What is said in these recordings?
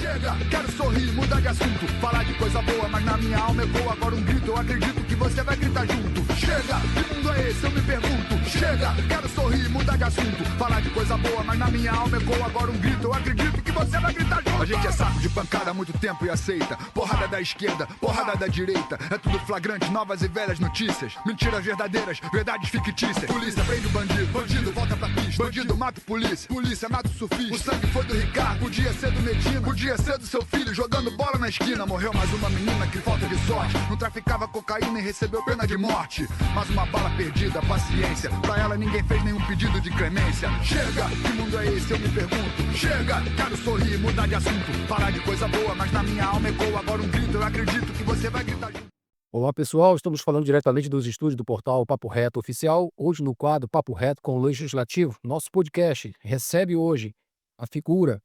Chega, quero sorrir, mudar de assunto. Falar de coisa boa, mas na minha alma ecoa agora um grito. Eu acredito que você vai gritar junto. Chega, que mundo é esse? Eu me pergunto. Chega, quero sorrir, mudar de assunto. Falar de coisa boa, mas na minha alma ecoa agora um grito. Eu acredito que você vai gritar junto. A gente é saco de pancada há muito tempo e aceita. Porrada da esquerda, porrada da direita. É tudo flagrante, novas e velhas notícias. Mentiras verdadeiras, verdades fictícias. Polícia prende o bandido, bandido volta pra pista. Bandido mata o polícia, polícia mata o surfista. O sangue foi do Ricardo, podia ser do Medina. Podia ser do seu filho jogando bola na esquina. Morreu mais uma menina que falta de sorte. Não traficava cocaína e recebeu pena de morte. Mais uma bala perdida, paciência. Pra ela ninguém fez nenhum pedido de clemência. Chega, que mundo é esse? Eu me pergunto. Chega, quero sorrir, mudar de assunto. Falar de coisa boa, mas na minha alma ecoa agora um grito. Eu acredito que você vai gritar junto. Olá pessoal, estamos falando diretamente dos estúdios do portal Papo Reto Oficial, hoje no quadro Papo Reto com o Legislativo. Nosso podcast recebe hoje a figura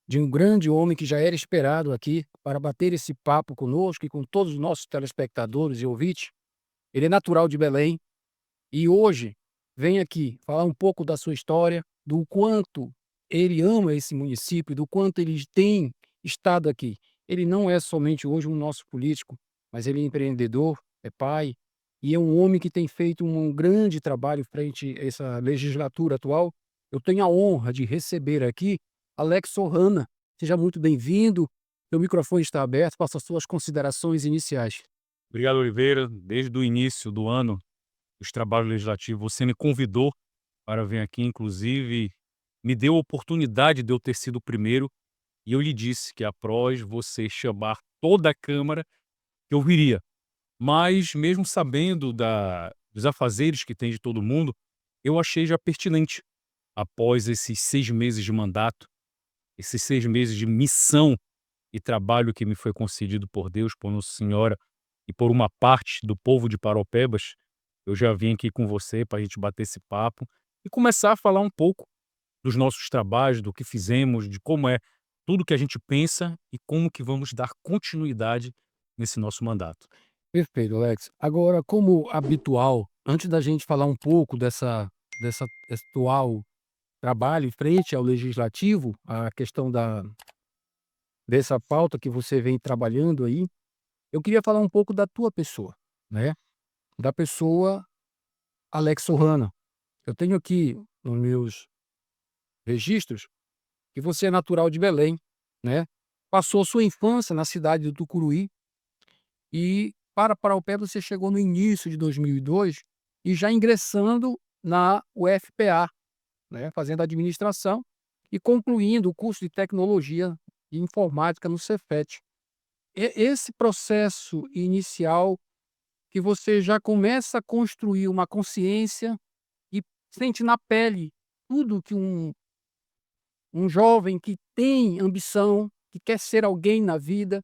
de um grande homem que já era esperado aqui para bater esse papo conosco e com todos os nossos telespectadores e ouvintes. Ele é natural de Belém e hoje vem aqui falar um pouco da sua história, do quanto ele ama esse município, do quanto ele tem estado aqui. Ele não é somente hoje um nosso político, mas ele é empreendedor, é pai e é um homem que tem feito um grande trabalho frente a essa legislatura atual. Eu tenho a honra de receber aqui Alex Sorrana. Seja muito bem-vindo. Meu microfone está aberto, faça as suas considerações iniciais. Obrigado, Oliveira. Desde o início do ano, os trabalhos legislativos, você me convidou para vir aqui, inclusive me deu a oportunidade de eu ter sido o primeiro, e eu lhe disse que após você chamar toda a Câmara, eu viria. Mas mesmo sabendo dos afazeres que tem de todo mundo, eu achei já pertinente, após esses 6 meses de mandato, esses 6 meses de missão e trabalho que me foi concedido por Deus, por Nossa Senhora e por uma parte do povo de Paropebas, eu já vim aqui com você para a gente bater esse papo e começar a falar um pouco dos nossos trabalhos, do que fizemos, de como é tudo que a gente pensa e como que vamos dar continuidade nesse nosso mandato. Perfeito, Alex. Agora, como habitual, antes da gente falar um pouco dessa atual trabalho em frente ao legislativo, a questão dessa pauta que você vem trabalhando aí, eu queria falar um pouco da tua pessoa, né? Da pessoa Alex Sorrana. Eu tenho aqui nos meus registros que você é natural de Belém, né? Passou sua infância na cidade do Tucuruí e para Paraupebas você chegou no início de 2002 e já ingressando na UFPA, né? Fazendo administração e concluindo o curso de tecnologia e informática no Cefet. Esse processo inicial que você já começa a construir uma consciência e sente na pele tudo que um jovem que tem ambição, que quer ser alguém na vida,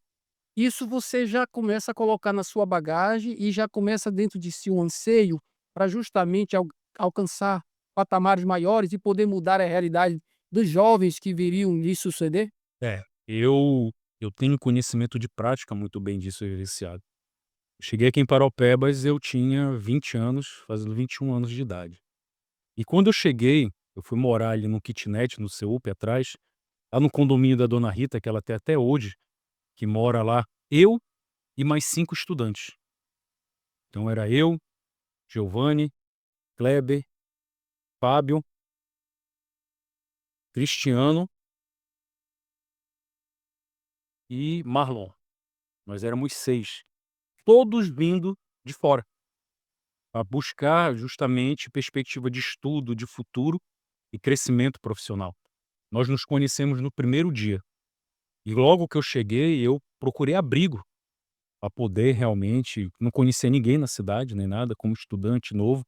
isso você já começa a colocar na sua bagagem e já começa dentro de si um anseio para justamente alcançar patamares maiores e poder mudar a realidade dos jovens que viriam lhe suceder? É, eu tenho conhecimento de prática muito bem disso vivenciado. Cheguei aqui em Paropebas, eu tinha 20 anos, fazendo 21 anos de idade. E quando eu cheguei, eu fui morar ali no kitnet, no CEUP atrás, lá no condomínio da Dona Rita, que ela tem até hoje, que mora lá, eu e mais 5 estudantes. Então era eu, Giovanni, Kleber, Fábio, Cristiano e Marlon. Nós éramos 6, todos vindo de fora, para buscar justamente perspectiva de estudo, de futuro e crescimento profissional. Nós nos conhecemos no primeiro dia. E logo que eu cheguei, eu procurei abrigo para poder realmente não conhecer ninguém na cidade, nem nada, como estudante novo.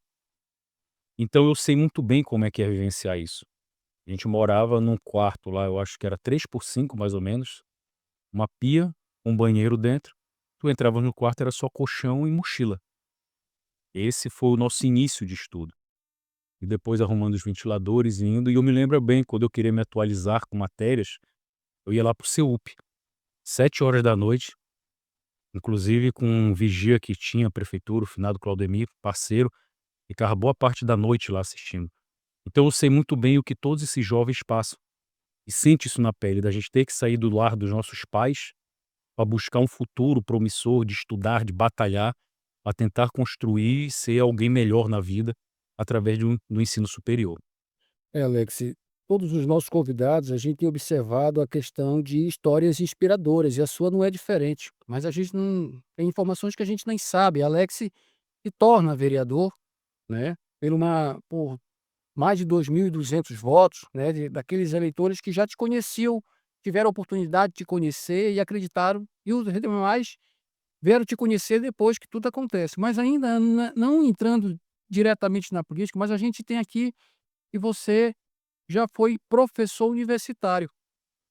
Então eu sei muito bem como é que é vivenciar isso. A gente morava num quarto lá, eu acho que era 3 por 5 mais ou menos, uma pia, um banheiro dentro. Tu entrava no quarto, era só colchão e mochila. Esse foi o nosso início de estudo. E depois arrumando os ventiladores e indo. E eu me lembro bem, quando eu queria me atualizar com matérias, eu ia lá pro CEUP, 7 horas da noite, inclusive com um vigia que tinha a prefeitura, o finado Claudemir, parceiro, ficava boa parte da noite lá assistindo. Então eu sei muito bem o que todos esses jovens passam. e sente isso na pele, da gente ter que sair do lar dos nossos pais para buscar um futuro promissor, de estudar, de batalhar, para tentar construir e ser alguém melhor na vida através do ensino superior. Alex, todos os nossos convidados, a gente tem observado a questão de histórias inspiradoras, e a sua não é diferente. Mas a gente não tem informações que a gente nem sabe. Alex se torna vereador, né, por mais de 2.200 votos, né, daqueles eleitores que já te conheciam, tiveram a oportunidade de te conhecer e acreditaram, e os demais vieram te conhecer depois que tudo acontece. Mas ainda não entrando diretamente na política, mas a gente tem aqui que você já foi professor universitário,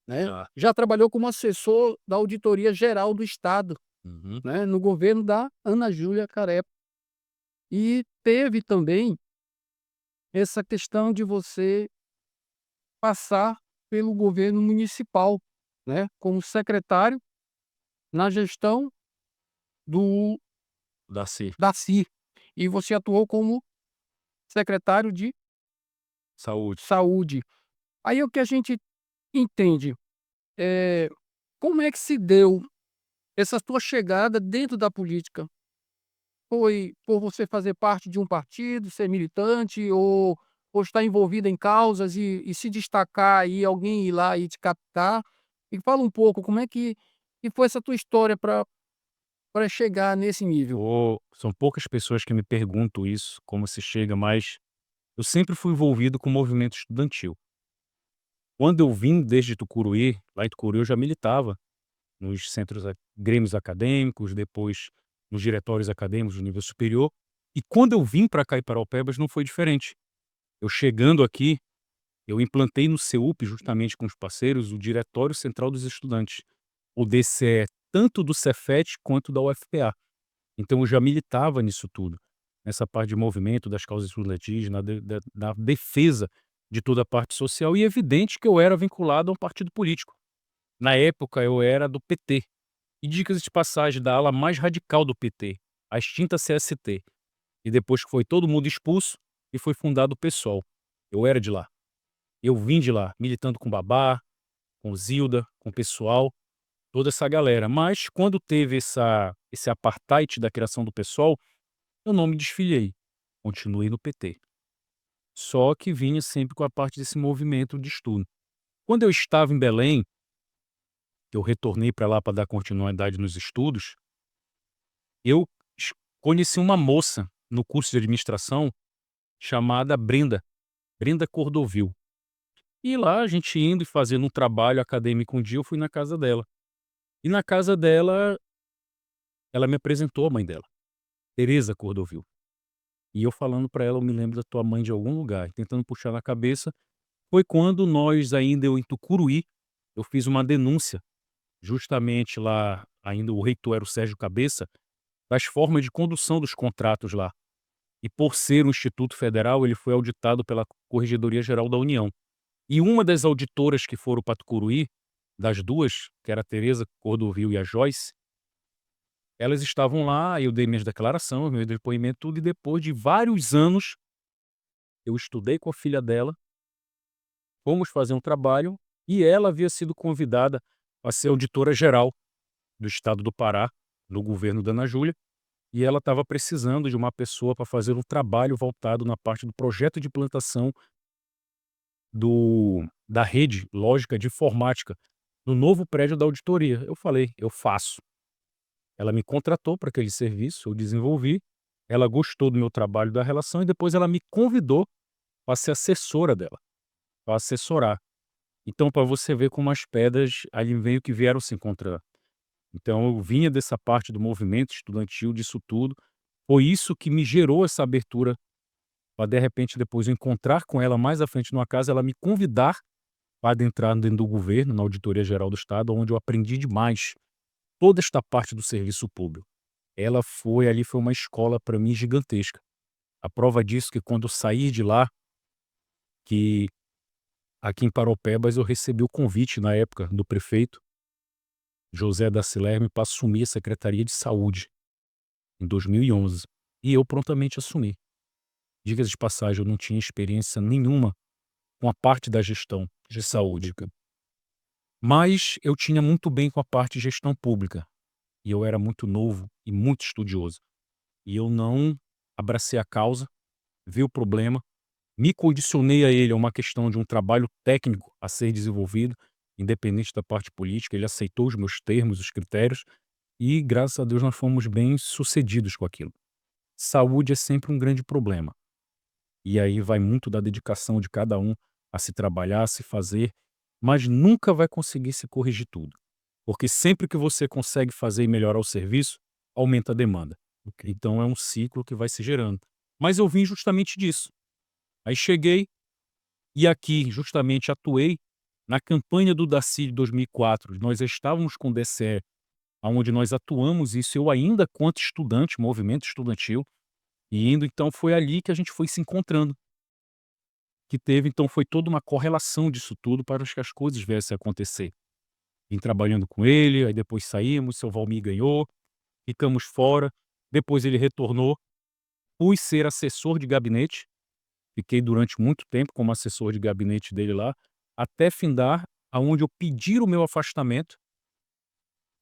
né, Já. já trabalhou como assessor da Auditoria Geral do Estado, Uhum. né, no governo da Ana Júlia Carepa. E teve também essa questão de você passar pelo governo municipal, né, como secretário na gestão do Daci. Daci, e você atuou como secretário de Saúde. saúde. Aí o que a gente entende, eh, como é que se deu essa tua chegada dentro da política? Foi por você fazer parte de um partido, ser militante, ou estar envolvida em causas e se destacar e alguém ir lá e te captar? E fala um pouco como é que foi essa tua história para chegar nesse nível? São poucas pessoas que me perguntam isso, como se chega, mas eu sempre fui envolvido com o movimento estudantil. Quando eu vim desde Tucuruí, lá em Tucuruí eu já militava nos grêmios acadêmicos, depois nos diretórios acadêmicos do nível superior, e quando eu vim para cá em Paraupebas não foi diferente. Eu chegando aqui, eu implantei no CEUP, justamente com os parceiros, o Diretório Central dos Estudantes, o DCE tanto do Cefet quanto da UFPA. Então eu já militava nisso tudo, nessa parte de movimento das causas estudantis, na defesa de toda a parte social, e é evidente que eu era vinculado a um partido político. Na época eu era do PT, e dicas de passagem da ala mais radical do PT, a extinta CST, e depois que foi todo mundo expulso e foi fundado o PSOL. Eu era de lá. Eu vim de lá, militando com Babá, com Zilda, com o pessoal, toda essa galera. Mas quando teve esse apartheid da criação do PSOL, eu não me desfiliei, continuei no PT. Só que vinha sempre com a parte desse movimento de estudo. Quando eu estava em Belém, eu retornei para lá para dar continuidade nos estudos, eu conheci uma moça no curso de administração chamada Brenda Cordovil. E lá a gente indo e fazendo um trabalho acadêmico um dia, eu fui na casa dela. E na casa dela, ela me apresentou a mãe dela, Teresa Cordovil. E eu falando para ela, eu me lembro da tua mãe de algum lugar, tentando puxar na cabeça. Foi quando nós ainda eu em Tucuruí, eu fiz uma denúncia, justamente lá, ainda o reitor era o Sérgio Cabeça, das formas de condução dos contratos lá. E por ser um instituto federal, ele foi auditado pela Corregedoria Geral da União. E uma das auditoras que foram para Tucuruí, das duas, que era a Teresa Cordovil e a Joyce, elas estavam lá, eu dei minhas declarações, meu depoimento, tudo, e depois de vários anos, eu estudei com a filha dela, fomos fazer um trabalho, e ela havia sido convidada a ser auditora geral do estado do Pará, no governo da Ana Júlia, e ela estava precisando de uma pessoa para fazer um trabalho voltado na parte do projeto de implantação da rede lógica de informática no novo prédio da auditoria. Eu falei: "Eu faço". Ela me contratou para aquele serviço, eu desenvolvi, ela gostou do meu trabalho, da relação, e depois ela me convidou para ser assessora dela, para assessorar. Então, para você ver como as pedras ali veio que vieram se encontrar. Então eu vinha dessa parte do movimento estudantil, disso tudo. Foi isso que me gerou essa abertura para, de repente, depois eu encontrar com ela mais à frente numa casa, ela me convidar para adentrar dentro do governo, na Auditoria Geral do Estado, onde eu aprendi demais toda esta parte do serviço público. Ela foi uma escola para mim gigantesca. A prova disso que quando eu saí de lá, que aqui em Paraupebas eu recebi o convite na época do prefeito José da Cilerme para assumir a Secretaria de Saúde em 2011. E eu prontamente assumi. Diga-se de passagem, eu não tinha experiência nenhuma com a parte da gestão de saúde. Mas eu tinha muito bem com a parte de gestão pública, e eu era muito novo e muito estudioso. E eu não abracei a causa, vi o problema, me condicionei a ele, a uma questão de um trabalho técnico a ser desenvolvido, independente da parte política. Ele aceitou os meus termos, os critérios, e graças a Deus nós fomos bem-sucedidos com aquilo. Saúde é sempre um grande problema, e aí vai muito da dedicação de cada um a se trabalhar, a se fazer, mas nunca vai conseguir se corrigir tudo, porque sempre que você consegue fazer e melhorar o serviço, aumenta a demanda. Ok. Então é um ciclo que vai se gerando. Mas eu vim justamente disso. Aí cheguei e aqui justamente atuei na campanha do Daci de 2004. Nós já estávamos com o DCE, aonde nós atuamos isso, eu ainda quanto estudante, movimento estudantil, e indo, então foi ali que a gente foi se encontrando, que teve, então foi toda uma correlação disso tudo para que as coisas viessem a acontecer. Vim trabalhando com ele, aí depois saímos, seu Valmir ganhou, ficamos fora, depois ele retornou, fui ser assessor de gabinete, fiquei durante muito tempo como assessor de gabinete dele lá, até findar, aonde eu pedi o meu afastamento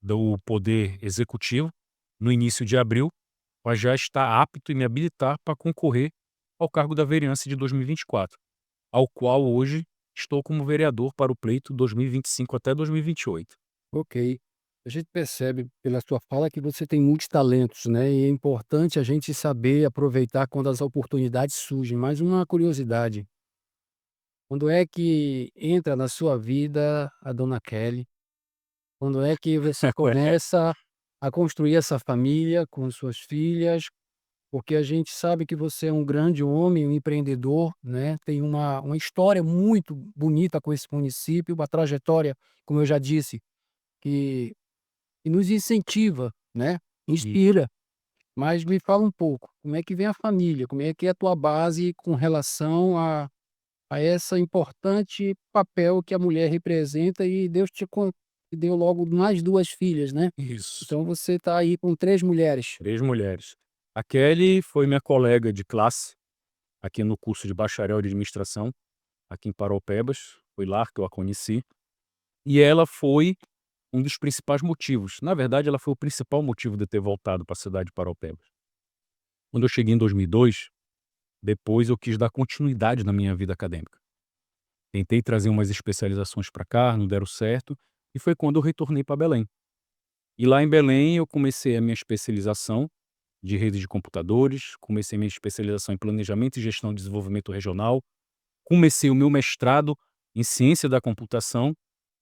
do poder executivo, no início de abril, para já estar apto e me habilitar para concorrer ao cargo da vereança de 2024, ao qual hoje estou como vereador para o pleito 2025 até 2028. Ok. A gente percebe pela sua fala que você tem muitos talentos, né? E é importante a gente saber aproveitar quando as oportunidades surgem. Mais uma curiosidade: quando é que entra na sua vida a dona Kelly? Quando é que você começa a construir essa família com suas filhas? Porque a gente sabe que você é um grande homem, um empreendedor, né? Tem uma história muito bonita com esse município, uma trajetória, como eu já disse, que e nos incentiva, né, E inspira. Mas me fala um pouco, como é que vem a família? Como é que é a tua base com relação a essa importante papel que a mulher representa e Deus te deu logo mais 2 filhas, né. isso, Então você está aí com 3 mulheres. 3 mulheres. A Kelly foi minha colega de classe, aqui no curso de bacharel de administração, aqui em Paraupebas, foi lá que eu a conheci, e ela foi um dos principais motivos. Na verdade, ela foi o principal motivo de eu ter voltado para a cidade de Paraupebas. Quando eu cheguei em 2002, depois eu quis dar continuidade na minha vida acadêmica. Tentei trazer umas especializações para cá, não deram certo, e foi quando eu retornei para Belém. E lá em Belém eu comecei a minha especialização de rede de computadores, comecei minha especialização em planejamento e gestão de desenvolvimento regional, comecei o meu mestrado em ciência da computação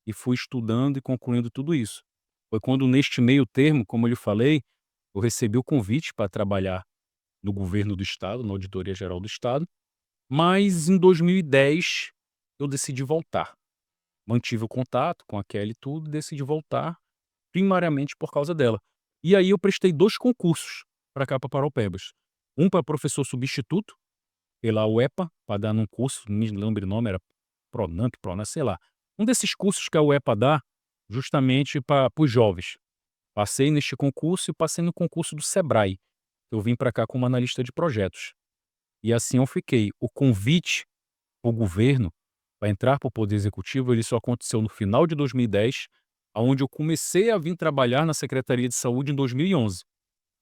e fui estudando e concluindo tudo isso. Foi quando, neste meio termo, como eu lhe falei, eu recebi o convite para trabalhar no governo do estado, na Auditoria Geral do Estado, mas em 2010 eu decidi voltar. Mantive o contato com a Kelly e tudo, decidi voltar, primariamente por causa dela. E aí eu prestei 2 concursos para cá, para Paraupebas. Um para professor substituto, pela UEPA, para dar num curso, não me lembro o nome, era Pronamp, Pronas, sei lá. Um desses cursos que a UEPA dá, justamente para os jovens. Passei neste concurso e passei no concurso do Sebrae. Eu vim para cá como analista de projetos. E assim eu fiquei. O convite para o governo, para entrar para o Poder Executivo, ele só aconteceu no final de 2010, aonde eu comecei a vir trabalhar na Secretaria de Saúde em 2011.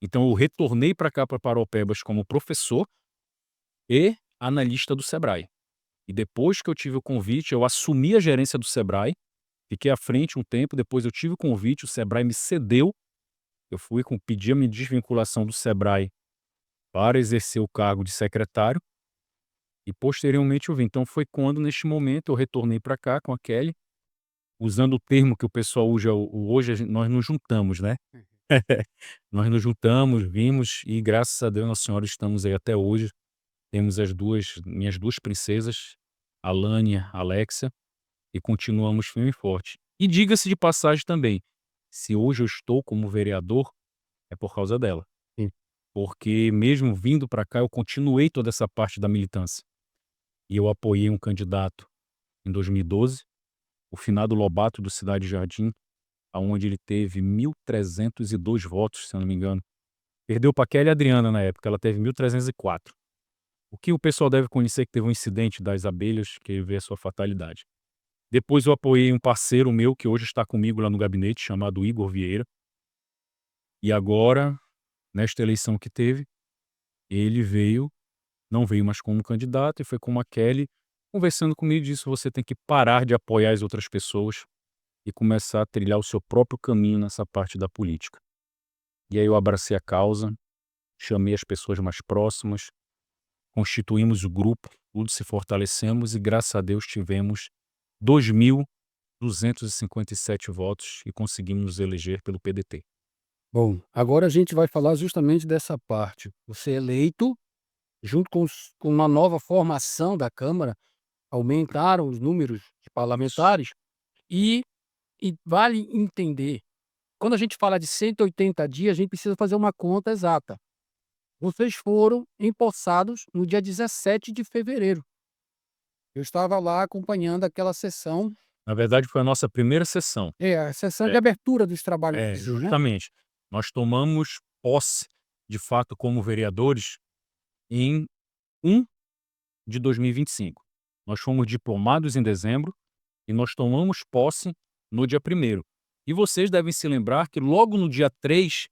Então eu retornei para cá, para Paraupebas, como professor e analista do Sebrae. E depois que eu tive o convite, eu assumi a gerência do Sebrae, fiquei à frente um tempo, depois eu tive o convite, o Sebrae me cedeu, eu fui pedi a minha desvinculação do Sebrae para exercer o cargo de secretário, e posteriormente eu vim. Então foi quando, neste momento, eu retornei para cá com a Kelly, usando o termo que o pessoal usa hoje, nós nos juntamos, né? Nós nos juntamos, vimos e graças a Deus Nossa Senhora estamos aí até hoje. Temos minhas duas princesas, a Lânia, a Alexia, e continuamos firme e forte. E diga-se de passagem também, se hoje eu estou como vereador, é por causa dela. Sim. Porque mesmo vindo para cá, eu continuei toda essa parte da militância. E eu apoiei um candidato em 2012, o finado Lobato do Cidade Jardim, aonde ele teve 1.302 votos, se eu não me engano. Perdeu para Kelly Adriana na época, ela teve 1.304. O que o pessoal deve conhecer que teve um incidente das abelhas que veio a sua fatalidade. Depois eu apoiei um parceiro meu que hoje está comigo lá no gabinete, chamado Igor Vieira. E agora, nesta eleição que teve, ele não veio mais como candidato e foi com a Kelly conversando comigo e disse: você tem que parar de apoiar as outras pessoas e começar a trilhar o seu próprio caminho nessa parte da política. E aí eu abracei a causa, chamei as pessoas mais próximas, constituímos o grupo, tudo se fortalecemos e graças a Deus tivemos 2.257 votos e conseguimos nos eleger pelo PDT. Bom, agora a gente vai falar justamente dessa parte. Você é eleito, junto com uma nova formação da Câmara, aumentaram os números de parlamentares e, e vale entender, quando a gente fala de 180 dias, a gente precisa fazer uma conta exata. Vocês foram empossados no dia 17 de fevereiro. Eu estava lá acompanhando aquela sessão, Na verdade, foi a nossa primeira sessão. a sessão de É, abertura dos trabalhos do Brasil, né? justamente. Nós tomamos posse, de fato, como vereadores, em 1 de 2025. Nós fomos diplomados em dezembro e nós tomamos posse no dia 1º. E vocês devem se lembrar que logo no dia 3,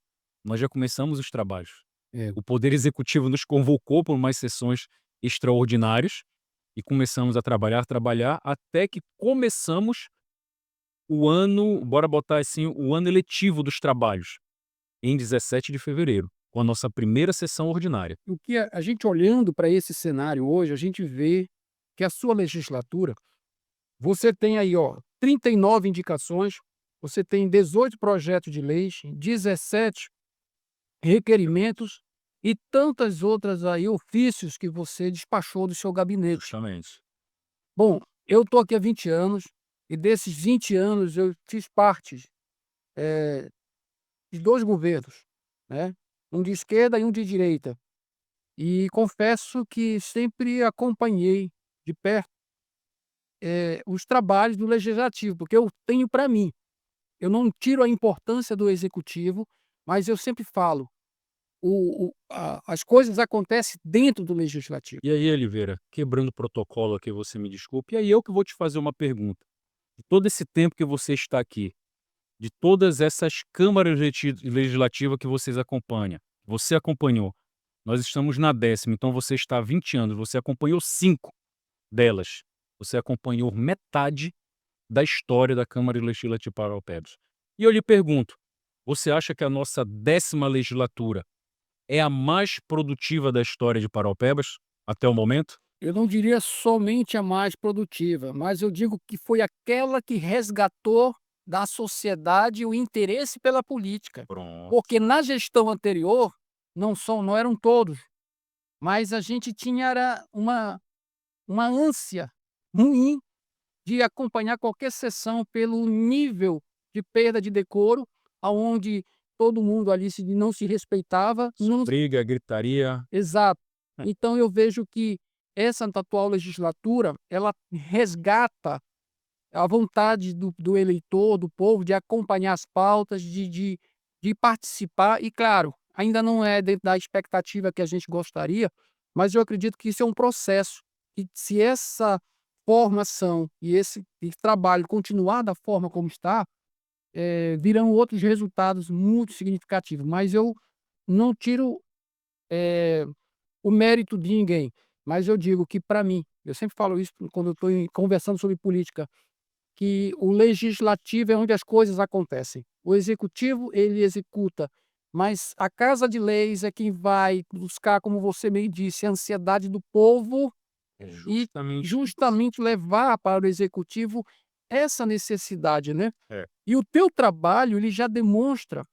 nós já começamos os trabalhos. É, O Poder Executivo nos convocou para umas sessões extraordinárias e começamos a trabalhar, até que começamos o ano, bora botar assim, o ano eletivo dos trabalhos, em 17 de fevereiro, com a nossa primeira sessão ordinária. o que a gente olhando para esse cenário hoje, a gente vê que a sua legislatura, você tem aí, 39 indicações, você tem 18 projetos de leis, 17 requerimentos e tantas outras aí ofícios que você despachou do seu gabinete. Justamente. Bom, eu estou aqui há 20 anos e desses 20 anos eu fiz parte de 2 governos, né? Um de esquerda e um de direita. E confesso que sempre acompanhei de perto os trabalhos do legislativo, porque eu tenho para mim, eu não tiro a importância do executivo, mas eu sempre falo, as coisas acontecem dentro do legislativo. E aí, Oliveira, quebrando o protocolo aqui, você me desculpe, e aí eu que vou te fazer uma pergunta. De todo esse tempo que você está aqui, de todas essas câmaras legislativas que vocês acompanham, você acompanhou, nós estamos na 10ª, então você está há 20 anos, você acompanhou 5 delas. Você acompanhou metade da história da Câmara Legislativa Paraupebas. E eu lhe pergunto, você acha que a nossa 10ª legislatura é a mais produtiva da história de Paraupebas até o momento? Eu não diria somente a mais produtiva, mas eu digo que foi aquela que resgatou da sociedade o interesse pela política. Pronto. Porque na gestão anterior, não eram todos, mas a gente tinha era uma ânsia ruim de acompanhar qualquer sessão pelo nível de perda de decoro, aonde todo mundo ali não se respeitava. Briga, gritaria. Exato. É. Então eu vejo que essa atual legislatura, ela resgata a vontade do eleitor, do povo, de acompanhar as pautas, de participar. E claro, ainda não é dentro da expectativa que a gente gostaria, mas eu acredito que isso é um processo. E se essa formação e esse trabalho continuar da forma como está, virão outros resultados muito significativos. Mas eu não tiro o mérito de ninguém, mas eu digo que, para mim, eu sempre falo isso quando eu estou conversando sobre política, que o legislativo é onde as coisas acontecem. O executivo, ele executa, mas a Casa de Leis é quem vai buscar, como você bem disse, a ansiedade do povo e justamente levar para o executivo essa necessidade, né? É. E o teu trabalho, ele já demonstra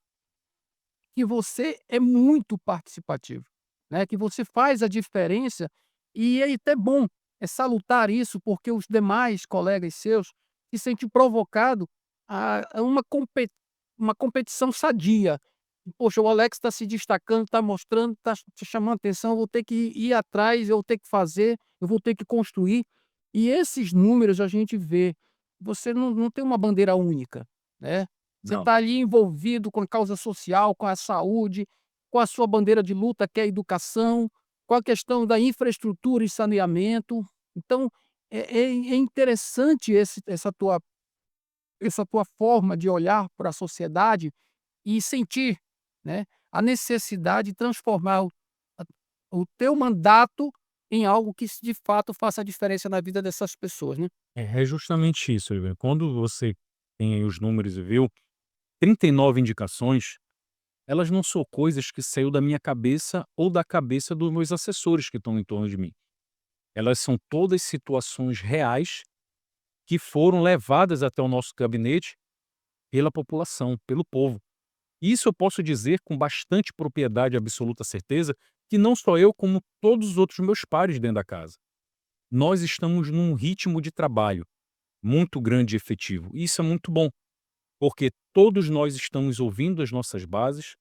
que você é muito participativo, né? Que você faz a diferença e é até bom, é salutar isso, porque os demais colegas seus se sentem provocados a uma competição sadia. Poxa, o Alex está se destacando, está mostrando, está chamando atenção, eu vou ter que ir atrás, eu vou ter que fazer, eu vou ter que construir. E esses números a gente vê, você não tem uma bandeira única, né? Você Não. está ali envolvido com a causa social, com a saúde, com a sua bandeira de luta, que é a educação, com a questão da infraestrutura e saneamento. Então, É interessante essa tua forma de olhar para a sociedade e sentir, né, a necessidade de transformar a o teu mandato em algo que de fato faça a diferença na vida dessas pessoas, né. É justamente isso, Oliveira. Quando você tem aí os números e viu 39 indicações, elas não são coisas que saiu da minha cabeça ou da cabeça dos meus assessores que estão em torno de mim. Elas são todas situações reais que foram levadas até o nosso gabinete pela população, pelo povo. Isso eu posso dizer com bastante propriedade e absoluta certeza que não só eu, como todos os outros meus pares dentro da casa. Nós estamos num ritmo de trabalho muito grande e efetivo. E isso é muito bom, porque todos nós estamos ouvindo as nossas bases,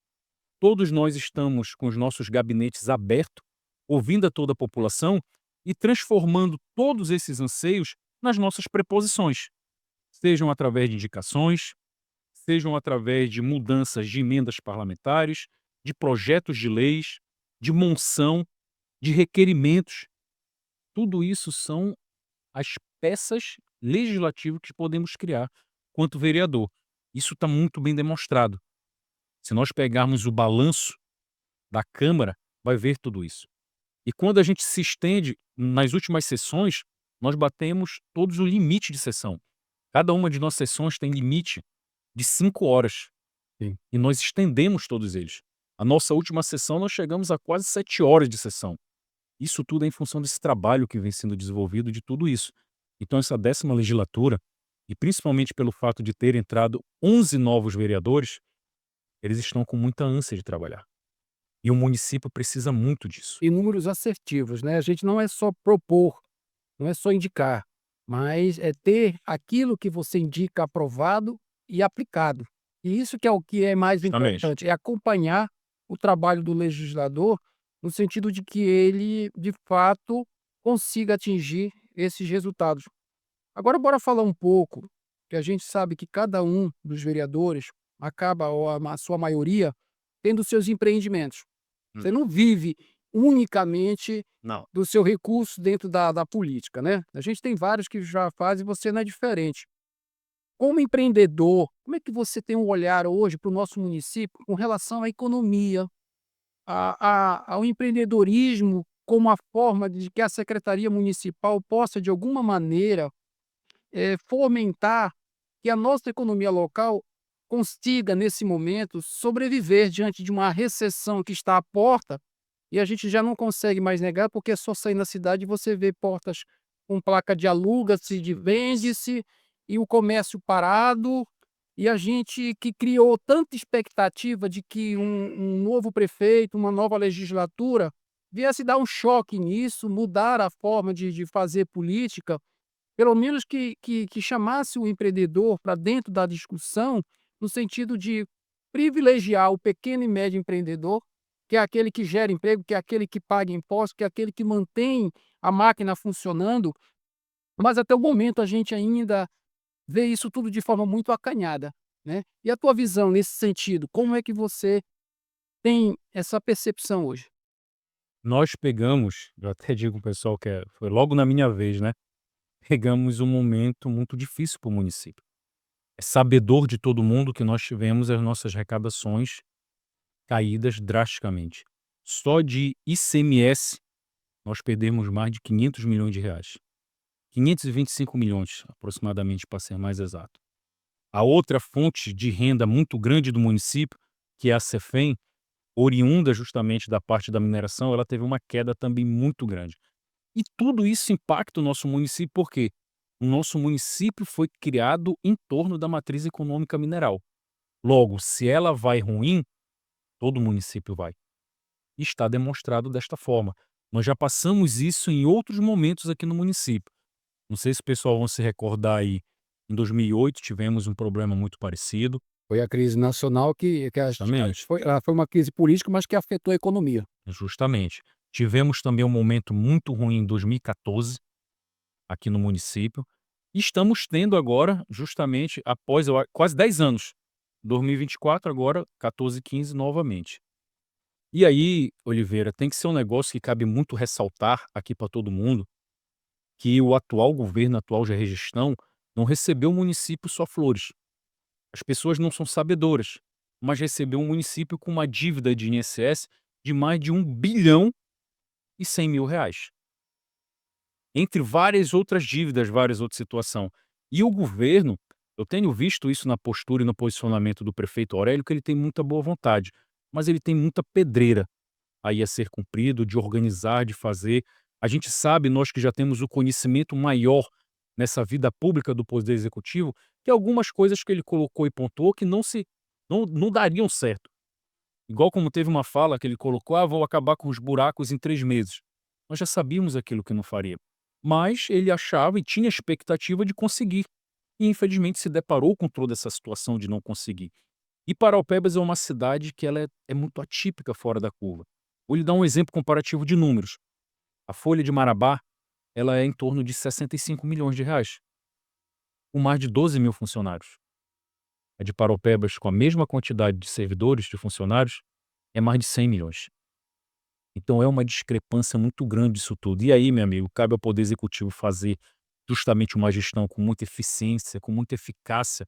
todos nós estamos com os nossos gabinetes abertos, ouvindo a toda a população e transformando todos esses anseios nas nossas preposições, sejam através de indicações, sejam através de mudanças de emendas parlamentares, de projetos de leis, de monção, de requerimentos. Tudo isso são as peças legislativas que podemos criar quanto vereador. Isso está muito bem demonstrado. Se nós pegarmos o balanço da Câmara, vai ver tudo isso. E quando a gente se estende nas últimas sessões, nós batemos todos o limite de sessão. Cada uma de nossas sessões tem limite de 5 horas. Sim. E nós estendemos todos eles. A nossa última sessão, nós chegamos a quase 7 horas de sessão. Isso tudo é em função desse trabalho que vem sendo desenvolvido de tudo isso. Então essa 10ª legislatura, e principalmente pelo fato de ter entrado 11 novos vereadores, eles estão com muita ânsia de trabalhar. E o município precisa muito disso. E números assertivos, né, a gente não é só propor, não é só indicar, mas é ter aquilo que você indica aprovado e aplicado. E isso que é o que é mais Justamente. importante, é acompanhar o trabalho do legislador, no sentido de que ele, de fato, consiga atingir esses resultados. Agora bora falar um pouco, que a gente sabe que cada um dos vereadores acaba, ou a sua maioria, tendo seus empreendimentos. Hum. Você não vive unicamente Não. do seu recurso dentro da política, né. A gente tem vários que já fazem, você não é diferente. Como empreendedor, como é que você tem um olhar hoje para o nosso município com relação à economia, ao empreendedorismo como a forma de que a secretaria municipal possa, de alguma maneira, fomentar que a nossa economia local consiga, nesse momento, sobreviver diante de uma recessão que está à porta e a gente já não consegue mais negar, porque é só sair na cidade e você vê portas com placa de aluga-se, de vende-se, e o comércio parado, e a gente que criou tanta expectativa de que um novo prefeito, uma nova legislatura, viesse dar um choque nisso, mudar a forma de fazer política, pelo menos que chamasse o empreendedor para dentro da discussão, no sentido de privilegiar o pequeno e médio empreendedor, que é aquele que gera emprego, que é aquele que paga imposto, que é aquele que mantém a máquina funcionando, mas até o momento a gente ainda vê isso tudo de forma muito acanhada, né. E a tua visão nesse sentido, como é que você tem essa percepção hoje? Nós pegamos, eu até digo pro pessoal que foi logo na minha vez, né, pegamos um momento muito difícil para o município. É sabedor de todo mundo que nós tivemos as nossas arrecadações caídas drasticamente. Só de ICMS, nós perdemos mais de R$ 500 milhões. 525 milhões, aproximadamente, para ser mais exato. A outra fonte de renda muito grande do município, que é a Cefem, oriunda justamente da parte da mineração, ela teve uma queda também muito grande. E tudo isso impacta o nosso município, porque o nosso município foi criado em torno da matriz econômica mineral. Logo, se ela vai ruim, todo município vai. E está demonstrado desta forma. Nós já passamos isso em outros momentos aqui no município. Não sei se o pessoal vão se recordar aí, em 2008 tivemos um problema muito parecido. Foi a crise nacional que Justamente. foi uma crise política, mas que afetou a economia. Justamente. Tivemos também um momento muito ruim em 2014, aqui no município. E estamos tendo agora, justamente após quase 10 anos, 2024, agora 14, 15 novamente. E aí, Oliveira, tem que ser um negócio que cabe muito ressaltar aqui para todo mundo, que o atual governo, a atual gestão, não recebeu o município só flores. As pessoas não são sabedoras, mas recebeu um município com uma dívida de INSS de mais de 1.100.000.000 reais. Entre várias outras dívidas, várias outras situações. E o governo, eu tenho visto isso na postura e no posicionamento do prefeito Aurélio, que ele tem muita boa vontade, mas ele tem muita pedreira aí a ser cumprido, de organizar, de fazer. A gente sabe, nós que já temos o conhecimento maior nessa vida pública do Poder Executivo, que algumas coisas que ele colocou e pontuou que não dariam certo. Igual como teve uma fala que ele colocou: vou acabar com os buracos em 3 meses. Nós já sabíamos aquilo que não faria. Mas ele achava e tinha expectativa de conseguir. E infelizmente se deparou com toda essa situação de não conseguir. E Paraupebas é uma cidade que ela é muito atípica fora da curva. Vou lhe dar um exemplo comparativo de números. A Folha de Marabá, ela é em torno de 65 milhões de reais, com mais de 12 mil funcionários. A de Paraupebas, com a mesma quantidade de servidores, de funcionários, é mais de 100 milhões. Então é uma discrepância muito grande isso tudo. E aí, meu amigo, cabe ao Poder Executivo fazer justamente uma gestão com muita eficiência, com muita eficácia,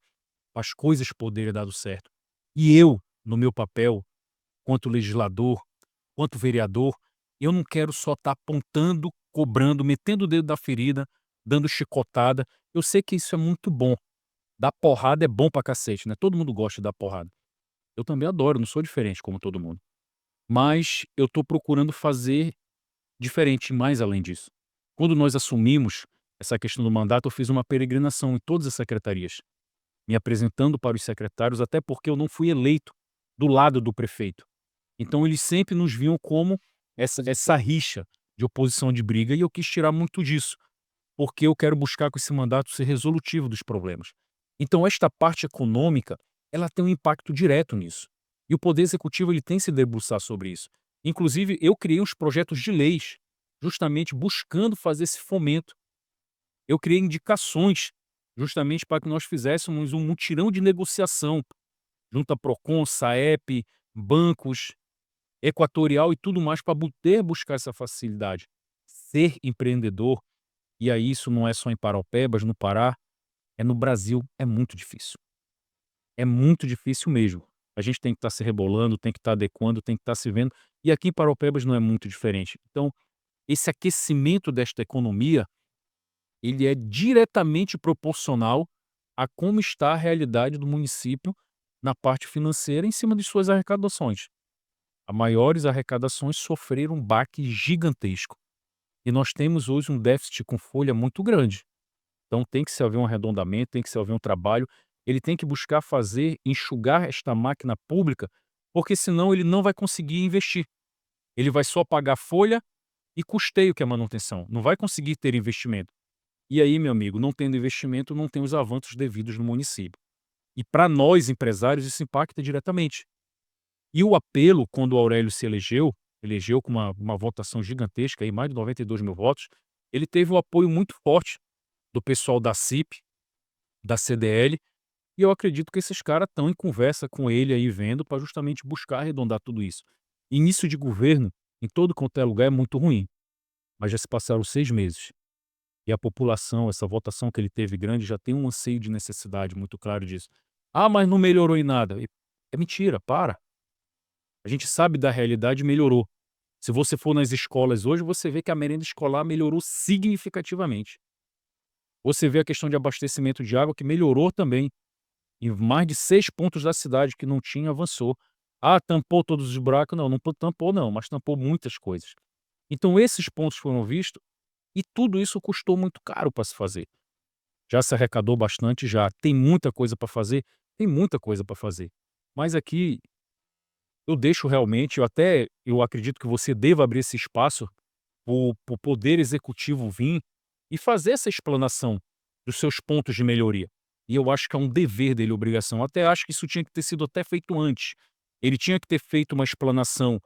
para as coisas poderem dar certo. E eu, no meu papel, quanto legislador, quanto vereador, eu não quero só estar apontando, cobrando, metendo o dedo na ferida, dando chicotada. Eu sei que isso é muito bom. Dar porrada é bom pra cacete, né? Todo mundo gosta de dar porrada. Eu também adoro, não sou diferente como todo mundo. Mas eu estou procurando fazer diferente, mais além disso. Quando nós assumimos essa questão do mandato, eu fiz uma peregrinação em todas as secretarias, me apresentando para os secretários, até porque eu não fui eleito do lado do prefeito. Então eles sempre nos viam como essa rixa de oposição, de briga, e eu quis tirar muito disso, porque eu quero buscar com esse mandato ser resolutivo dos problemas. Então esta parte econômica, ela tem um impacto direto nisso. E o Poder Executivo ele tem que se debruçar sobre isso. Inclusive, eu criei uns projetos de leis, justamente buscando fazer esse fomento. Eu criei indicações, justamente para que nós fizéssemos um mutirão de negociação, junto a Procon, Saep, bancos, Equatorial e tudo mais, para poder buscar essa facilidade. Ser empreendedor, e aí isso não é só em Paraupebas, no Pará, é no Brasil, é muito difícil. É muito difícil mesmo. A gente tem que estar se rebolando, tem que estar adequando, tem que estar se vendo. E aqui em Paraupebas não é muito diferente. Então, esse aquecimento desta economia, ele é diretamente proporcional a como está a realidade do município na parte financeira em cima de suas arrecadações. As maiores arrecadações sofreram um baque gigantesco. E nós temos hoje um déficit com folha muito grande. Então tem que se haver um arredondamento, tem que se haver um trabalho. Ele tem que buscar fazer, enxugar esta máquina pública, porque senão ele não vai conseguir investir. Ele vai só pagar folha e custeio, que é manutenção. Não vai conseguir ter investimento. E aí, meu amigo, não tendo investimento, não tem os avanços devidos no município. E para nós, empresários, isso impacta diretamente. E o apelo, quando o Aurélio se elegeu com uma votação gigantesca, aí, mais de 92 mil votos, ele teve um apoio muito forte do pessoal da CIP, da CDL, e eu acredito que esses caras estão em conversa com ele aí, vendo, para justamente buscar arredondar tudo isso. Início de governo, em todo quanto é lugar, é muito ruim. Mas já se passaram 6 meses. E a população, essa votação que ele teve grande, já tem um anseio de necessidade muito claro disso. Mas não melhorou em nada. É mentira, para. A gente sabe da realidade e melhorou. Se você for nas escolas hoje, você vê que a merenda escolar melhorou significativamente. Você vê a questão de abastecimento de água, que melhorou também. Em mais de 6 pontos da cidade que não tinha, avançou. Tampou todos os buracos? Não, não tampou não, mas tampou muitas coisas. Então esses pontos foram vistos e tudo isso custou muito caro para se fazer. Já se arrecadou bastante, já. Tem muita coisa para fazer? Tem muita coisa para fazer. Mas aqui eu deixo realmente, eu acredito que você deva abrir esse espaço para o Poder Executivo vir e fazer essa explanação dos seus pontos de melhoria. E eu acho que é um dever dele, obrigação. Até acho que isso tinha que ter sido até feito antes. Ele tinha que ter feito uma explanação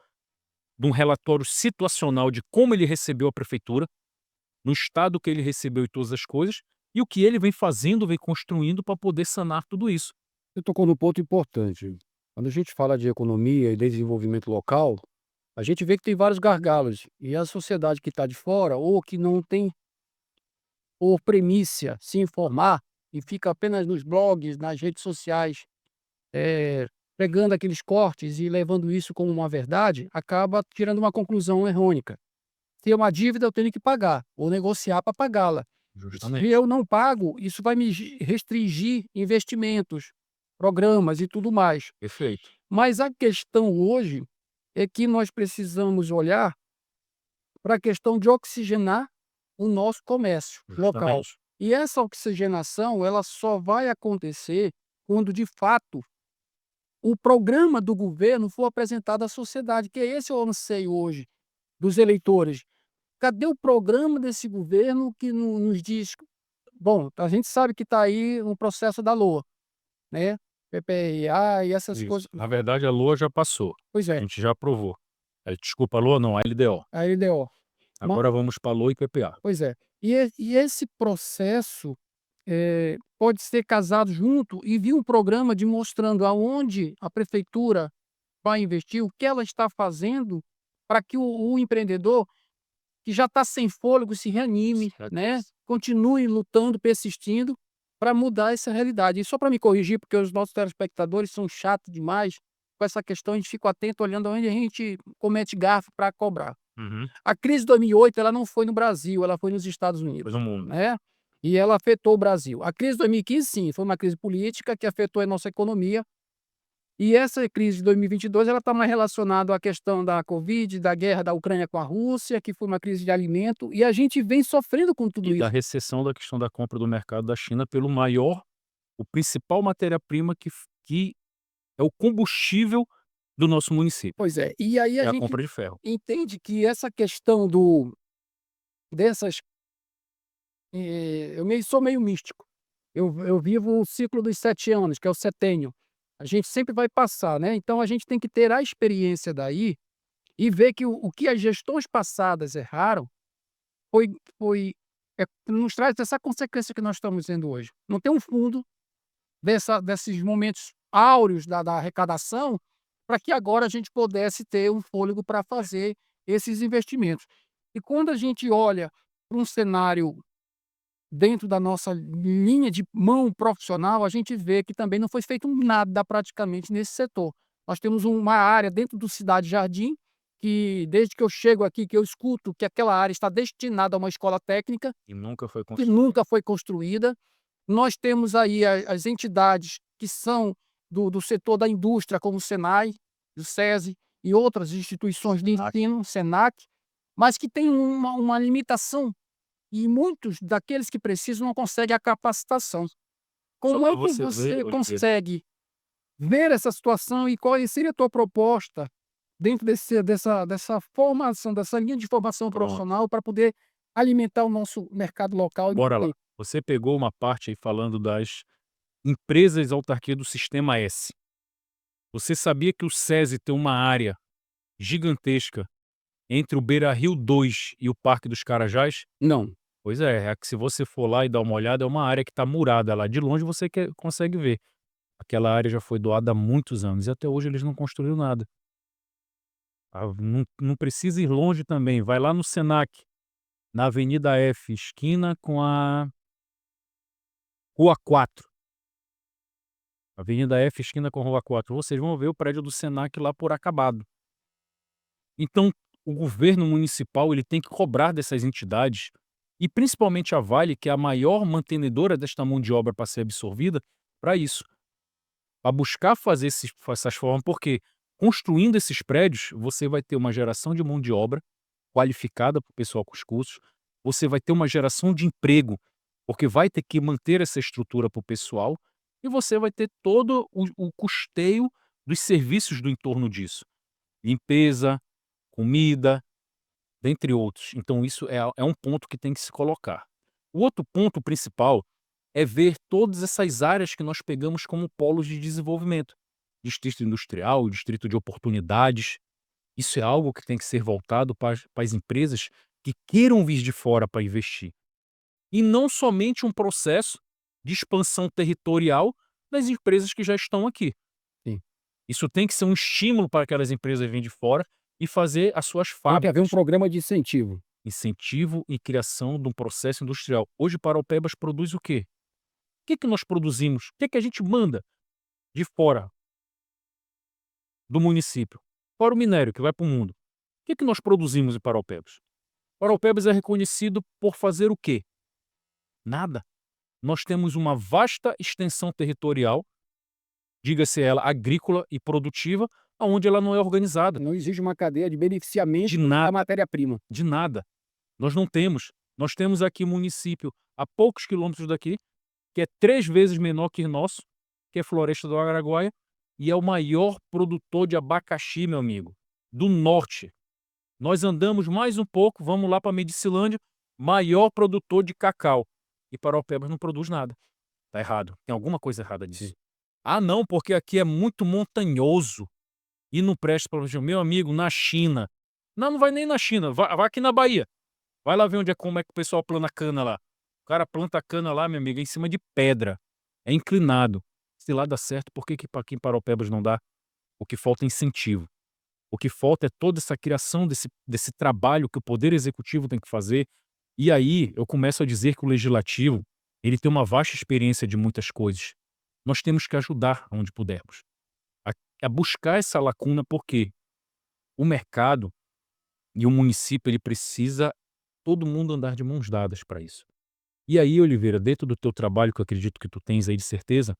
de um relatório situacional de como ele recebeu a prefeitura, no estado que ele recebeu e todas as coisas, e o que ele vem fazendo, vem construindo para poder sanar tudo isso. Você tocou num ponto importante. Quando a gente fala de economia e desenvolvimento local, a gente vê que tem vários gargalos. E a sociedade que está de fora, ou que não tem por primícia se informar e fica apenas nos blogs, nas redes sociais, pegando aqueles cortes e levando isso como uma verdade, acaba tirando uma conclusão errônea. Se é uma dívida, eu tenho que pagar ou negociar para pagá-la. Se Justamente. eu não pago, isso vai me restringir investimentos, programas e tudo mais. Perfeito. Mas a questão hoje é que nós precisamos olhar para a questão de oxigenar o nosso comércio local. Justamente. E essa oxigenação, ela só vai acontecer quando, de fato, o programa do governo for apresentado à sociedade, que é esse o anseio hoje dos eleitores. Cadê o programa desse governo que nos diz... Bom, a gente sabe que está aí um processo da LOA, né? PPRA e essas Isso. coisas. Na verdade, a LOA já passou. Pois A é, gente já aprovou. Desculpa, a LOA não, a LDO. a LDO. Ma Agora vamos para a LOA e PPA. Pois é. E esse processo, pode ser casado junto e vir um programa de mostrando aonde a prefeitura vai investir, o que ela está fazendo para que o empreendedor que já está sem fôlego se reanime, né, continue lutando, persistindo para mudar essa realidade. E só para me corrigir, porque os nossos telespectadores são chatos demais com essa questão, a gente fica atento olhando onde a gente comete gafe para cobrar. Uhum. A crise de 2008, ela não foi no Brasil, ela foi nos Estados Foi Unidos, no mundo. né, e ela afetou o Brasil. A crise de 2015, sim, foi uma crise política que afetou a nossa economia, e essa crise de 2022, ela está mais relacionada à questão da Covid, da guerra da Ucrânia com a Rússia, que foi uma crise de alimento, e a gente vem sofrendo com tudo E da isso. recessão da questão da compra do mercado da China pelo o principal matéria-prima que é o combustível do nosso município, Pois é, e aí é a a gente compra de ferro. entende que essa questão dessas, eu sou meio místico. Eu vivo o ciclo dos 7 anos, que é o setênio. A gente sempre vai passar, né, então a gente tem que ter a experiência daí e ver que o que as gestões passadas erraram foi nos traz essa consequência que nós estamos vendo hoje. Não tem um fundo desses momentos áureos da arrecadação, para que agora a gente pudesse ter um fôlego para fazer esses investimentos. E quando a gente olha para um cenário dentro da nossa linha de mão profissional, a gente vê que também não foi feito nada praticamente nesse setor. Nós temos uma área dentro do Cidade Jardim, que desde que eu chego aqui, que eu escuto que aquela área está destinada a uma escola técnica, E nunca foi que construído. nunca foi construída. Nós temos aí as entidades que são do setor da indústria, como o Senai, o SESI e outras instituições de ensino, Senac, mas que têm uma limitação e muitos daqueles que precisam não conseguem a capacitação. Só Como para é que você ver, você Oliveira, consegue ver essa situação e qual seria a tua proposta dentro dessa formação, dessa linha de formação pronto, profissional para poder alimentar o nosso mercado local e bora lá. manter? Você pegou uma parte aí falando das empresas autarquia do Sistema S. Você sabia que o SESI tem uma área gigantesca entre o Beira-Rio 2 e o Parque dos Carajás? Não. Pois é que se você for lá e dar uma olhada, é uma área que está murada lá. De longe você consegue ver. Aquela área já foi doada há muitos anos e até hoje eles não construíram nada. Não precisa ir longe também, vai lá no Senac, na Avenida F, esquina com a Rua 4. Avenida F, esquina com a Rua 4. Vocês vão ver o prédio do Senac lá por acabado. Então, o governo municipal ele tem que cobrar dessas entidades, e principalmente a Vale, que é a maior mantenedora desta mão de obra para ser absorvida, para isso. Para buscar fazer essas formas, porque construindo esses prédios, você vai ter uma geração de mão de obra qualificada para o pessoal com os cursos, você vai ter uma geração de emprego, porque vai ter que manter essa estrutura para o pessoal, e você vai ter todo o custeio dos serviços do entorno disso. Limpeza, comida, dentre outros. Então isso é um ponto que tem que se colocar. O outro ponto principal é ver todas essas áreas que nós pegamos como polos de desenvolvimento. Distrito industrial, distrito de oportunidades. Isso é algo que tem que ser voltado para as empresas que queiram vir de fora para investir. E não somente um processo de expansão territorial das empresas que já estão aqui. Sim. Isso tem que ser um estímulo para aquelas empresas virem de fora e fazer as suas Tem que haver um fábricas. programa de incentivo. incentivo e criação de um processo industrial. Hoje, Paraupebas produz o quê? O que nós produzimos? O que a gente manda de fora do município? Fora o minério que vai para o mundo. O que nós produzimos em Paraupebas? Paraupebas é reconhecido por fazer o quê? Nada. Nós temos uma vasta extensão territorial, diga-se ela agrícola e produtiva, onde ela não é organizada. Não existe uma cadeia de De beneficiamento da nada, matéria-prima. de nada. Nós não temos. Nós temos aqui um município a poucos quilômetros daqui, que é 3 vezes menor que o nosso, que é Floresta do Araguaia, e é o maior produtor de abacaxi, meu amigo, do norte. Nós andamos mais um pouco, vamos lá para Medicilândia, maior produtor de cacau. E Paraupebas não produz nada. Tá errado. Tem alguma coisa errada nisso. Sim. Ah, não, porque aqui é muito montanhoso e não presta para meu amigo, na China. Não vai nem na China, vai aqui na Bahia. Vai lá ver como é que o pessoal planta cana lá. O cara planta cana lá, meu amigo, em cima de pedra. É inclinado. Se lá dá certo, por que aqui em Paraupebas não dá? O que falta é incentivo. O que falta é toda essa criação desse trabalho que o Poder Executivo tem que fazer. E aí eu começo a dizer que o Legislativo ele tem uma vasta experiência de muitas coisas. Nós temos que ajudar onde pudermos. A buscar essa lacuna, porque o mercado e o município ele precisa todo mundo andar de mãos dadas para isso. E aí, Oliveira, dentro do teu trabalho, que eu acredito que tu tens aí de certeza,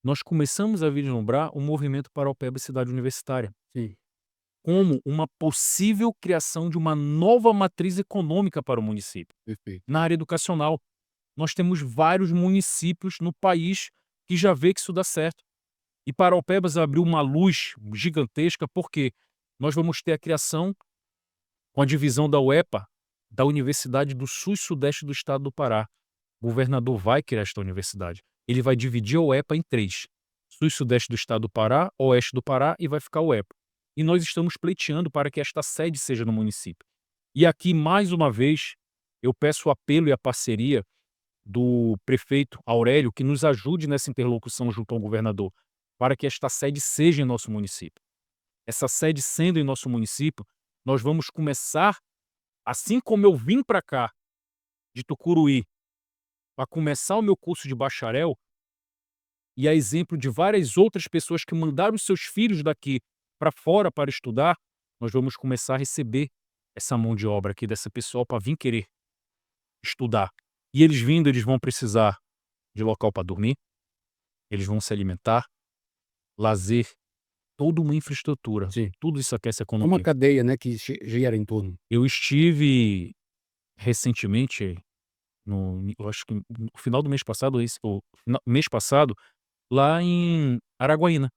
nós começamos a vislumbrar o movimento Paraupebas Cidade Universitária Sim. como uma possível criação de uma nova matriz econômica para o município. Perfeito. Na área educacional, nós temos vários municípios no país que já vê que isso dá certo. E Paraupebas abriu uma luz gigantesca porque nós vamos ter a criação, com a divisão da UEPA, da Universidade do Sul e Sudeste do Estado do Pará. O governador vai criar esta universidade. Ele vai dividir a UEPA em 3. Sul e Sudeste do Estado do Pará, Oeste do Pará e vai ficar a UEPA. E nós estamos pleiteando para que esta sede seja no município. E aqui, mais uma vez, eu peço o apelo e a parceria do prefeito Aurélio que nos ajude nessa interlocução junto ao governador para que esta sede seja em nosso município. Essa sede sendo em nosso município, nós vamos começar, assim como eu vim para cá, de Tucuruí, para começar o meu curso de bacharel, e a exemplo de várias outras pessoas que mandaram seus filhos daqui para fora para estudar, nós vamos começar a receber essa mão de obra aqui dessa pessoa para vir querer estudar. E eles vindo, eles vão precisar de local para dormir, eles vão se alimentar, lazer, toda uma infraestrutura. Sim. Tudo isso aquece a É uma economia. cadeia, né, que gira em torno. Eu estive recentemente, eu acho que no final do mês passado, mês passado, lá em Araguaína,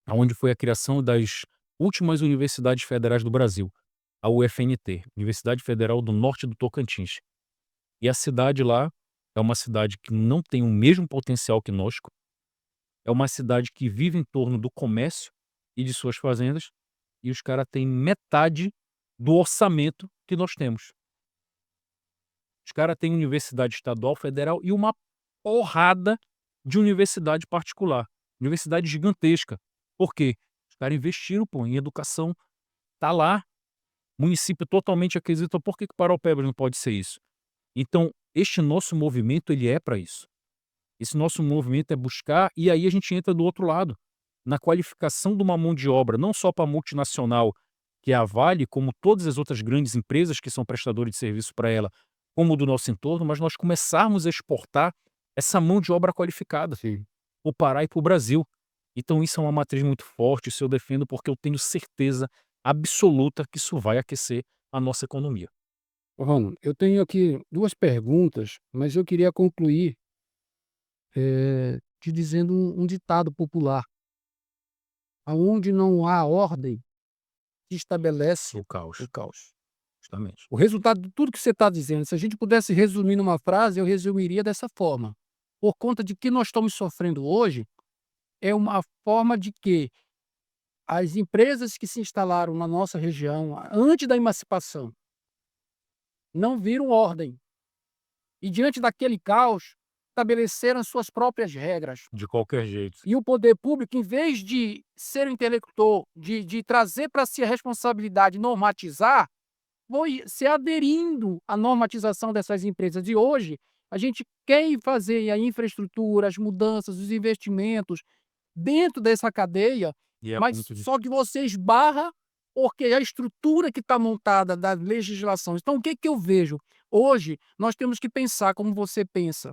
onde foi a criação das últimas universidades federais do Brasil, a UFNT, Universidade Federal do Norte do Tocantins. E a cidade lá é uma cidade que não tem o mesmo potencial que nós, é uma cidade que vive em torno do comércio e de suas fazendas, e os caras têm metade do orçamento que nós temos. Os caras têm universidade estadual, federal e uma porrada de universidade particular. Universidade gigantesca. Por quê? Os caras investiram em educação. Tá lá. Município totalmente aquisito. Por que Paraupebas não pode ser isso? Então, este nosso movimento, ele é para isso. Esse nosso movimento é buscar, e aí a gente entra do outro lado, na qualificação de uma mão de obra, não só para a multinacional, que é a Vale, como todas as outras grandes empresas que são prestadores de serviço para ela, como do nosso entorno, mas nós começarmos a exportar essa mão de obra qualificada para o Pará e para o Brasil. Então isso é uma matriz muito forte, isso eu defendo porque eu tenho certeza absoluta que isso vai aquecer a nossa economia. Ronald, eu tenho aqui 2 perguntas, mas eu queria concluir, te dizendo um ditado popular: "Aonde não há ordem, se estabelece O caos, o caos". justamente. O resultado de tudo que você está dizendo, se a gente pudesse resumir numa frase, eu resumiria dessa forma: por conta de que nós estamos sofrendo hoje, é uma forma de que as empresas que se instalaram na nossa região antes da emancipação não viram ordem. E diante daquele caos, estabeleceram suas próprias regras. De qualquer jeito. E o poder público, em vez de ser o interlocutor, de trazer para si a responsabilidade, normatizar, foi se aderindo à normatização dessas empresas. E hoje, a gente quer ir fazer a infraestrutura, as mudanças, os investimentos dentro dessa cadeia, E é mas muito só que você esbarra, porque a estrutura que está montada da legislação. Então, o que que eu vejo? Hoje, nós temos que pensar como você pensa,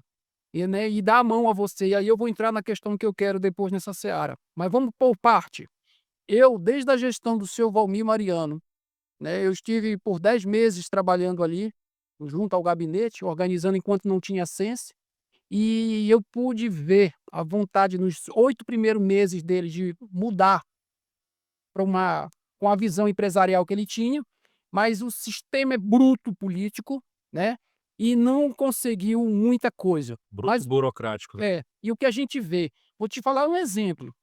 e, né, e dar a mão a você. E aí eu vou entrar na questão que eu quero depois nessa seara. Mas vamos por parte. Eu, desde a gestão do seu Valmir Mariano, né, eu estive por 10 meses trabalhando ali, junto ao gabinete, organizando enquanto não tinha Sense, e eu pude ver a vontade nos 8 primeiros meses dele de mudar para uma com a visão empresarial que ele tinha, mas o sistema é bruto político, né, e não conseguiu muita coisa. bruto e Mas burocrático, né. e o que a gente vê, vou te falar um exemplo,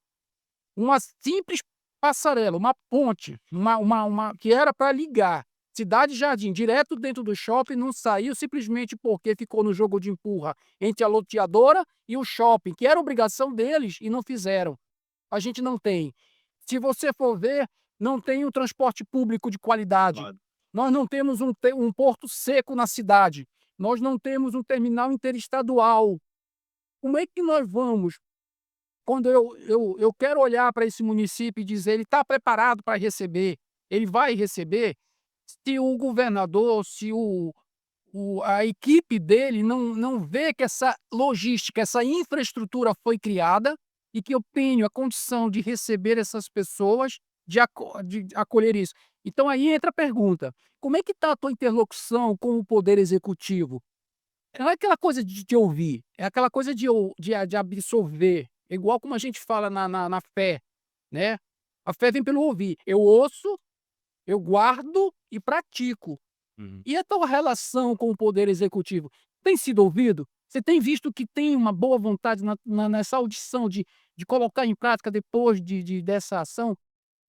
uma simples passarela, uma ponte, uma que era para ligar Cidade Jardim direto dentro do shopping, não saiu simplesmente porque ficou no jogo de empurra entre a loteadora e o shopping, que era obrigação deles e não fizeram. A gente não tem. Se você for ver, não tem um transporte público de qualidade. Claro. Nós não temos um porto seco na cidade. Nós não temos um terminal interestadual. Como é que nós vamos, quando eu quero olhar para esse município e dizer: "Ele está preparado para receber, ele vai receber", se o governador, se a equipe dele não vê que essa logística, essa infraestrutura foi criada e que eu tenho a condição de receber essas pessoas, de acolher isso. Então aí entra a pergunta: como é que está a tua interlocução com o poder executivo? Não é aquela coisa de ouvir, é aquela coisa de absorver, igual como a gente fala na fé, né. A fé vem pelo ouvir. Eu ouço, eu guardo e pratico. Uhum. E a tua relação com o poder executivo tem sido ouvido? Você tem visto que tem uma boa vontade nessa audição de colocar em prática depois dessa ação?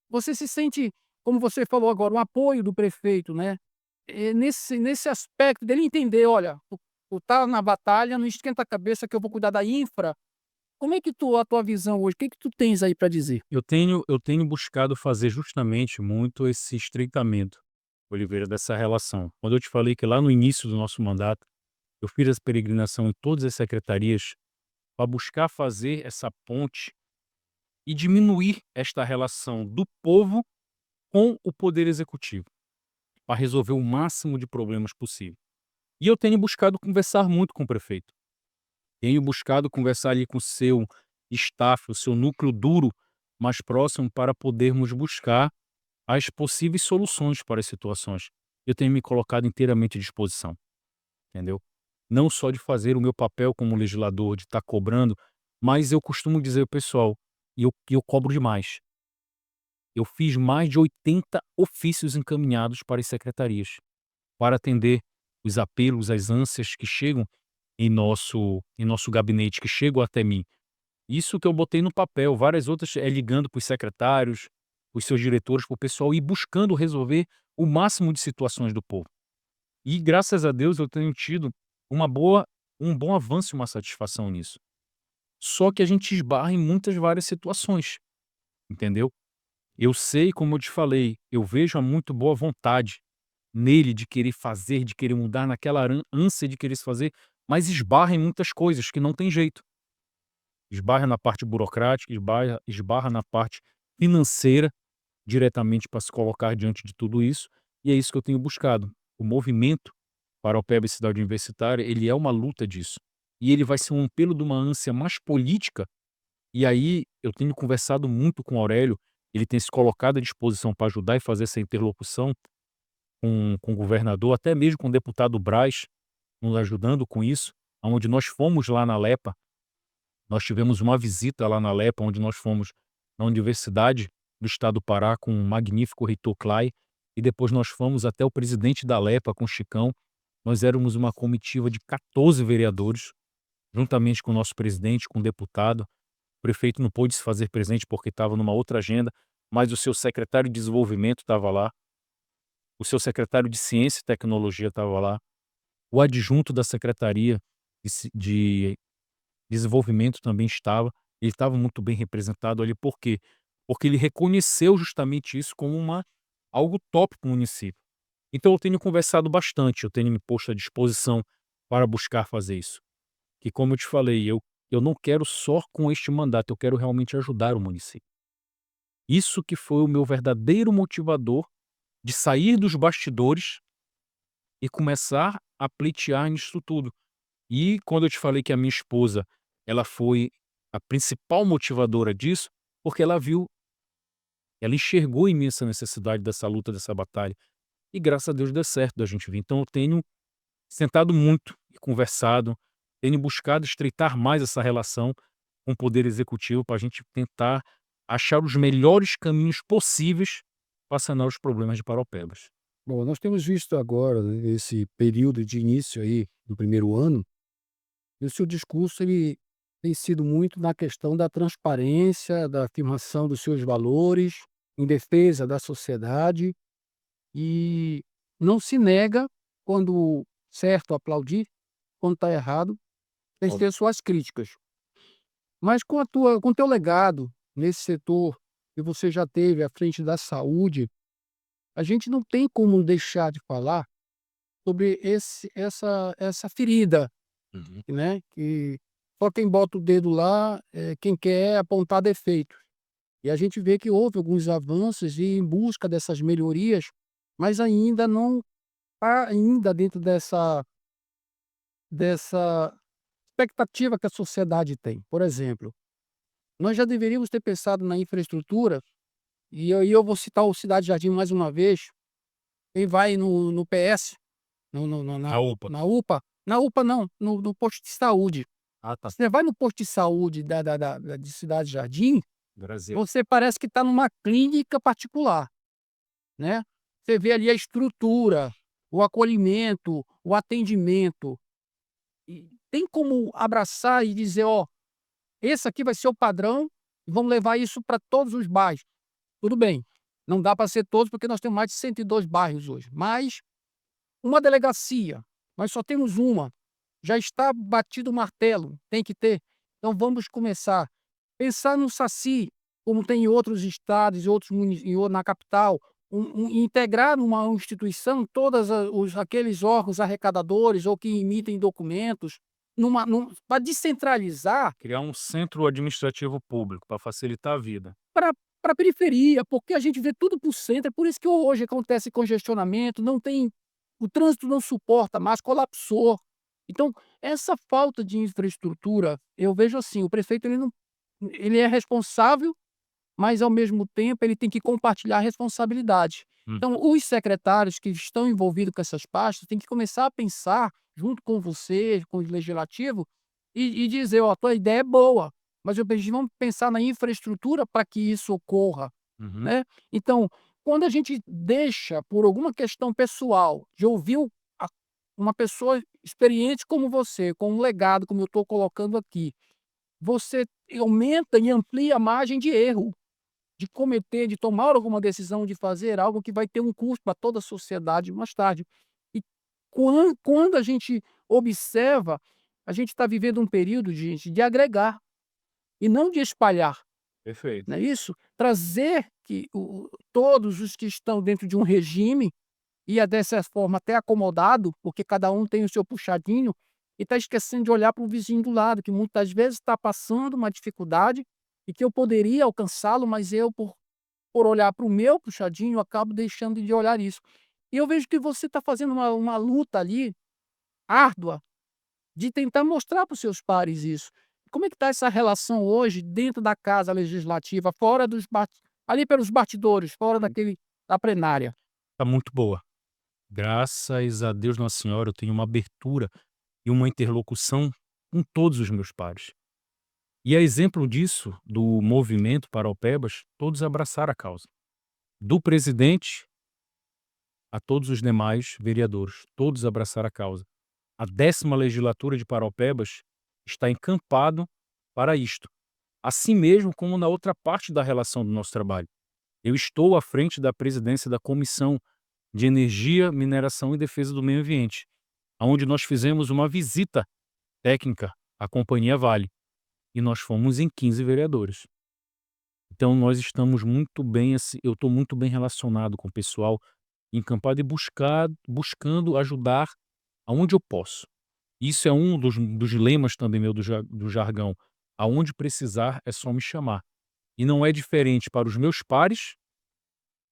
Você se sente, como você falou agora, o apoio do prefeito, né? Nesse aspecto dele entender: olha, tu tá na batalha, não esquenta a cabeça que eu vou cuidar da infra. Como é que a tua visão hoje? O que que tu tens aí para dizer? Eu tenho buscado fazer justamente muito esse estreitamento, Oliveira, dessa relação. Quando eu te falei que lá no início do nosso mandato, eu fiz essa peregrinação em todas as secretarias para buscar fazer essa ponte e diminuir esta relação do povo com o poder executivo, para resolver o máximo de problemas possível. E eu tenho buscado conversar muito com o prefeito. Tenho buscado conversar ali com o seu staff, o seu núcleo duro mais próximo para podermos buscar as possíveis soluções para as situações. Eu tenho me colocado inteiramente à disposição, entendeu? Não só de fazer o meu papel como legislador, de estar cobrando, mas eu costumo dizer ao pessoal, e eu cobro demais. Eu fiz mais de 80 ofícios encaminhados para as secretarias, para atender os apelos, as ânsias que chegam em nosso gabinete, que chegam até mim. Isso que eu botei no papel, várias outras ligando para os secretários, os seus diretores, para o pessoal ir buscando resolver o máximo de situações do povo. E graças a Deus eu tenho tido um bom avanço e uma satisfação nisso. Só que a gente esbarra em muitas várias situações, entendeu? Eu sei, como eu te falei, eu vejo a muito boa vontade nele de querer fazer, de querer mudar, naquela ânsia de querer se fazer, mas esbarra em muitas coisas que não tem jeito. Esbarra na parte burocrática, esbarra na parte financeira, diretamente para se colocar diante de tudo isso, e é isso que eu tenho buscado. O movimento para a OPEB Cidade Universitária, ele é uma luta disso. E ele vai ser um apelo de uma ânsia mais política, e aí eu tenho conversado muito com o Aurélio, ele tem se colocado à disposição para ajudar e fazer essa interlocução com o governador, até mesmo com o deputado Braz, nos ajudando com isso, aonde nós fomos lá na Lepa. Nós tivemos uma visita lá na Lepa, onde nós fomos na Universidade do Estado do Pará com o magnífico reitor Clay, e depois nós fomos até o presidente da Lepa com o Chicão. Nós éramos uma comitiva de 14 vereadores, juntamente com o nosso presidente, com o deputado. O prefeito não pôde se fazer presente porque estava numa outra agenda, mas o seu secretário de desenvolvimento estava lá, o seu secretário de ciência e tecnologia estava lá, o adjunto da secretaria de desenvolvimento também estava. Ele estava muito bem representado ali, por quê? Porque ele reconheceu justamente isso como algo top para o município. Então eu tenho conversado bastante, eu tenho me posto à disposição para buscar fazer isso. Que como eu te falei, eu não quero só com este mandato, eu quero realmente ajudar o município. Isso que foi o meu verdadeiro motivador de sair dos bastidores e começar a pleitear nisso tudo. E quando eu te falei que a minha esposa, ela foi a principal motivadora disso, porque ela enxergou em mim essa necessidade dessa luta, dessa batalha. E graças a Deus deu certo da gente vir. Então eu tenho sentado muito e conversado, tenho buscado estreitar mais essa relação com o poder executivo para a gente tentar achar os melhores caminhos possíveis para sanar os problemas de Paraupebas. Bom, nós temos visto agora, né, esse período de início aí do primeiro ano, e o seu discurso ele tem sido muito na questão da transparência, da afirmação dos seus valores, em defesa da sociedade, e não se nega quando certo aplaudir, quando está errado, tem que ter suas críticas. Mas com o teu legado nesse setor que você já teve à frente da saúde, a gente não tem como deixar de falar sobre essa ferida, Uhum. né, que só quem bota o dedo lá é quem quer apontar defeitos. E a gente vê que houve alguns avanços e em busca dessas melhorias, mas ainda não está ainda dentro dessa expectativa que a sociedade tem. Por exemplo, nós já deveríamos ter pensado na infraestrutura, e eu vou citar o Cidade Jardim mais uma vez. Quem vai no PS, no A UPA. na UPA, na UPA não, no posto de saúde. Ah, tá. Você vai no posto de saúde de Cidade Jardim, Brasil. você parece que está numa clínica particular, né. Você vê ali a estrutura, o acolhimento, o atendimento, e tem como abraçar e dizer: "Ó, esse aqui vai ser o padrão e vamos levar isso para todos os bairros". Tudo bem, não dá para ser todos, porque nós temos mais de 102 bairros hoje, mas uma delegacia, nós só temos uma, já está batido o martelo, tem que ter. Então vamos começar. Pensar no Saci, como tem em outros estados e outros na capital, integrar numa instituição todas aqueles órgãos arrecadadores ou que emitem documentos, para descentralizar Criar um centro administrativo público para facilitar a vida. para a periferia, porque a gente vê tudo para o centro, é por isso que hoje acontece congestionamento, não tem, o trânsito não suporta mais, colapsou. Então, essa falta de infraestrutura, eu vejo assim, o prefeito ele não, ele é responsável, mas ao mesmo tempo ele tem que compartilhar a responsabilidade. Hum. Então, os secretários que estão envolvidos com essas pastas têm que começar a pensar junto com você, com o legislativo, e dizer: "Ó, a tua ideia é boa, mas vamos pensar na infraestrutura para que isso ocorra", Uhum. né. Então, quando a gente deixa por alguma questão pessoal de ouvir a uma pessoa experiente como você, com um legado como eu estou colocando aqui, você aumenta e amplia a margem de erro, de cometer, de tomar alguma decisão, de fazer algo que vai ter um custo para toda a sociedade mais tarde. E quando a gente observa, a gente está vivendo um período, gente, de agregar e não de espalhar, Perfeito. não é isso? Trazer que todos os que estão dentro de um regime e é dessa forma até acomodado, porque cada um tem o seu puxadinho, e está esquecendo de olhar para o vizinho do lado, que muitas vezes está passando uma dificuldade e que eu poderia alcançá-lo, mas eu, por olhar para o meu puxadinho, acabo deixando de olhar isso. E eu vejo que você está fazendo uma luta ali, árdua, de tentar mostrar para os seus pares isso. Como é que está essa relação hoje dentro da casa legislativa, fora ali pelos bastidores, fora da plenária? Tá muito boa. Graças a Deus Nossa Senhora, eu tenho uma abertura e uma interlocução com todos os meus pares. E a exemplo disso, do movimento Paraupebas, todos abraçaram a causa. Do presidente a todos os demais vereadores, todos abraçaram a causa. A 10ª legislatura de Paraupebas está encampado para isto. Assim mesmo como na outra parte da relação do nosso trabalho. Eu estou à frente da presidência da Comissão de Energia, Mineração e Defesa do Meio Ambiente, aonde nós fizemos uma visita técnica à companhia Vale, e nós fomos em 15 vereadores. Então nós estamos muito bem, assim, eu estou muito bem relacionado com o pessoal, encampado e buscando ajudar aonde eu posso. Isso é um dos lemas também meu do jargão. Aonde precisar é só me chamar. E não é diferente para os meus pares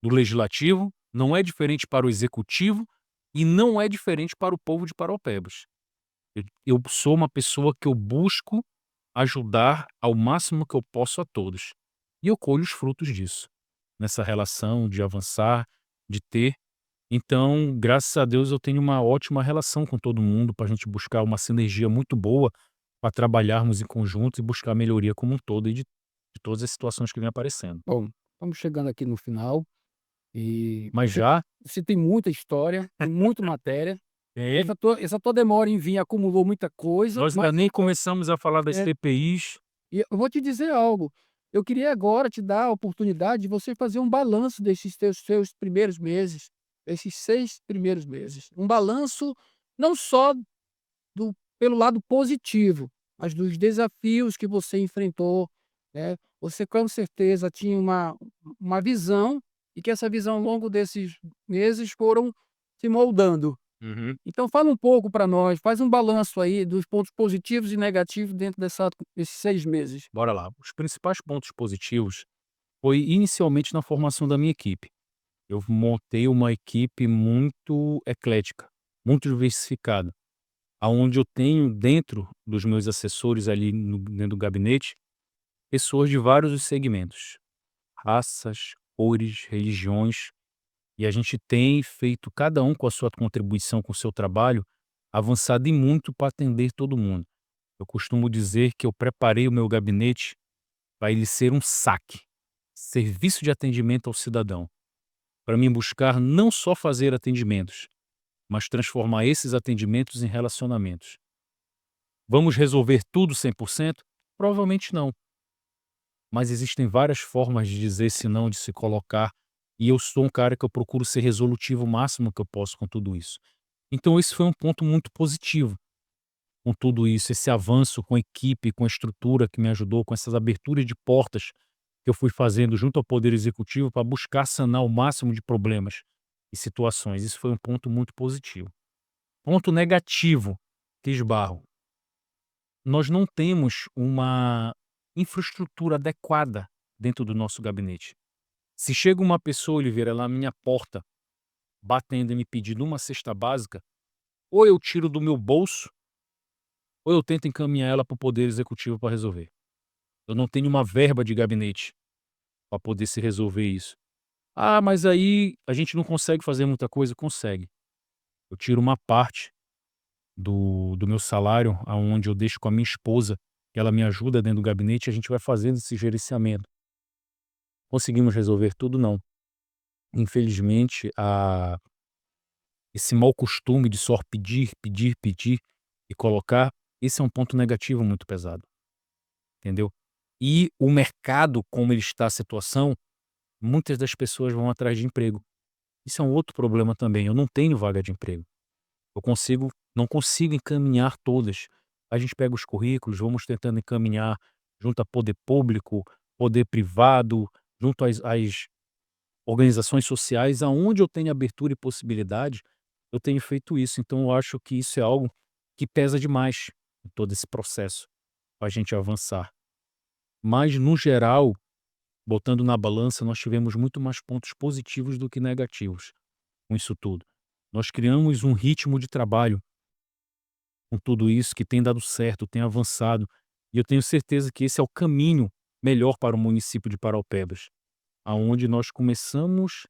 do legislativo, não é diferente para o executivo e não é diferente para o povo de Paraupebas. Eu sou uma pessoa que eu busco ajudar ao máximo que eu posso a todos. E eu colho os frutos disso, nessa relação de avançar, de ter. Então, graças a Deus, eu tenho uma ótima relação com todo mundo para a gente buscar uma sinergia muito boa para trabalharmos em conjunto e buscar melhoria como um todo e de todas as situações que vêm aparecendo. Bom, estamos chegando aqui no final e Mas já você tem muita história, tem muita matéria. é, Essa tua demora em vir acumulou muita coisa, nós mas ainda nem começamos a falar das é, CPIs. e eu vou te dizer algo, eu queria agora te dar a oportunidade de você fazer um balanço desses seus primeiros meses, esses 6 primeiros meses. Um balanço não só pelo lado positivo, mas dos desafios que você enfrentou, né. Você com certeza tinha uma visão, e que essa visão ao longo desses meses foram se moldando. Uhum. Então fala um pouco para nós, faz um balanço aí dos pontos positivos e negativos dentro desses 6 meses. Bora lá. Os principais pontos positivos foi inicialmente na formação da minha equipe. Eu montei uma equipe muito eclética, muito diversificada, aonde eu tenho dentro dos meus assessores ali dentro do gabinete, pessoas de vários os segmentos, raças, cores, religiões, e a gente tem feito, cada um com a sua contribuição, com o seu trabalho, avançado e muito para atender todo mundo. Eu costumo dizer que eu preparei o meu gabinete para ele ser um SAC, Serviço de Atendimento ao Cidadão, para mim buscar não só fazer atendimentos, mas transformar esses atendimentos em relacionamentos. Vamos resolver tudo 100%? Provavelmente não, mas existem várias formas de dizer esse não, de se colocar, e eu sou um cara que eu procuro ser resolutivo o máximo que eu posso com tudo isso. Então esse foi um ponto muito positivo com tudo isso, esse avanço com a equipe, com a estrutura que me ajudou, com essas aberturas de portas que eu fui fazendo junto ao Poder Executivo para buscar sanar o máximo de problemas e situações. Isso foi um ponto muito positivo. Ponto negativo que esbarro: nós não temos uma infraestrutura adequada dentro do nosso gabinete. Se chega uma pessoa, Oliveira, lá na minha porta, batendo e me pedindo uma cesta básica, ou eu tiro do meu bolso, ou eu tento encaminhar ela para o Poder Executivo para resolver. Eu não tenho uma verba de gabinete para poder se resolver isso. Ah, mas aí a gente não consegue fazer muita coisa. Consegue. Eu tiro uma parte do meu salário, aonde eu deixo com a minha esposa, que ela me ajuda dentro do gabinete, e a gente vai fazendo esse gerenciamento. Conseguimos resolver tudo? Não. Infelizmente, esse mau costume de só pedir, pedir, pedir e colocar, esse é um ponto negativo muito pesado, entendeu? E o mercado, como ele está a situação, muitas das pessoas vão atrás de emprego. Isso é um outro problema também, eu não tenho vaga de emprego. Não consigo encaminhar todas. A gente pega os currículos, vamos tentando encaminhar junto a poder público, poder privado, junto às organizações sociais, aonde eu tenho abertura e possibilidade, eu tenho feito isso. Então eu acho que isso é algo que pesa demais em todo esse processo para a gente avançar. Mas, no geral, botando na balança, nós tivemos muito mais pontos positivos do que negativos com isso tudo. Nós criamos um ritmo de trabalho com tudo isso que tem dado certo, tem avançado, e eu tenho certeza que esse é o caminho melhor para o município de Paraupebas, aonde nós começamos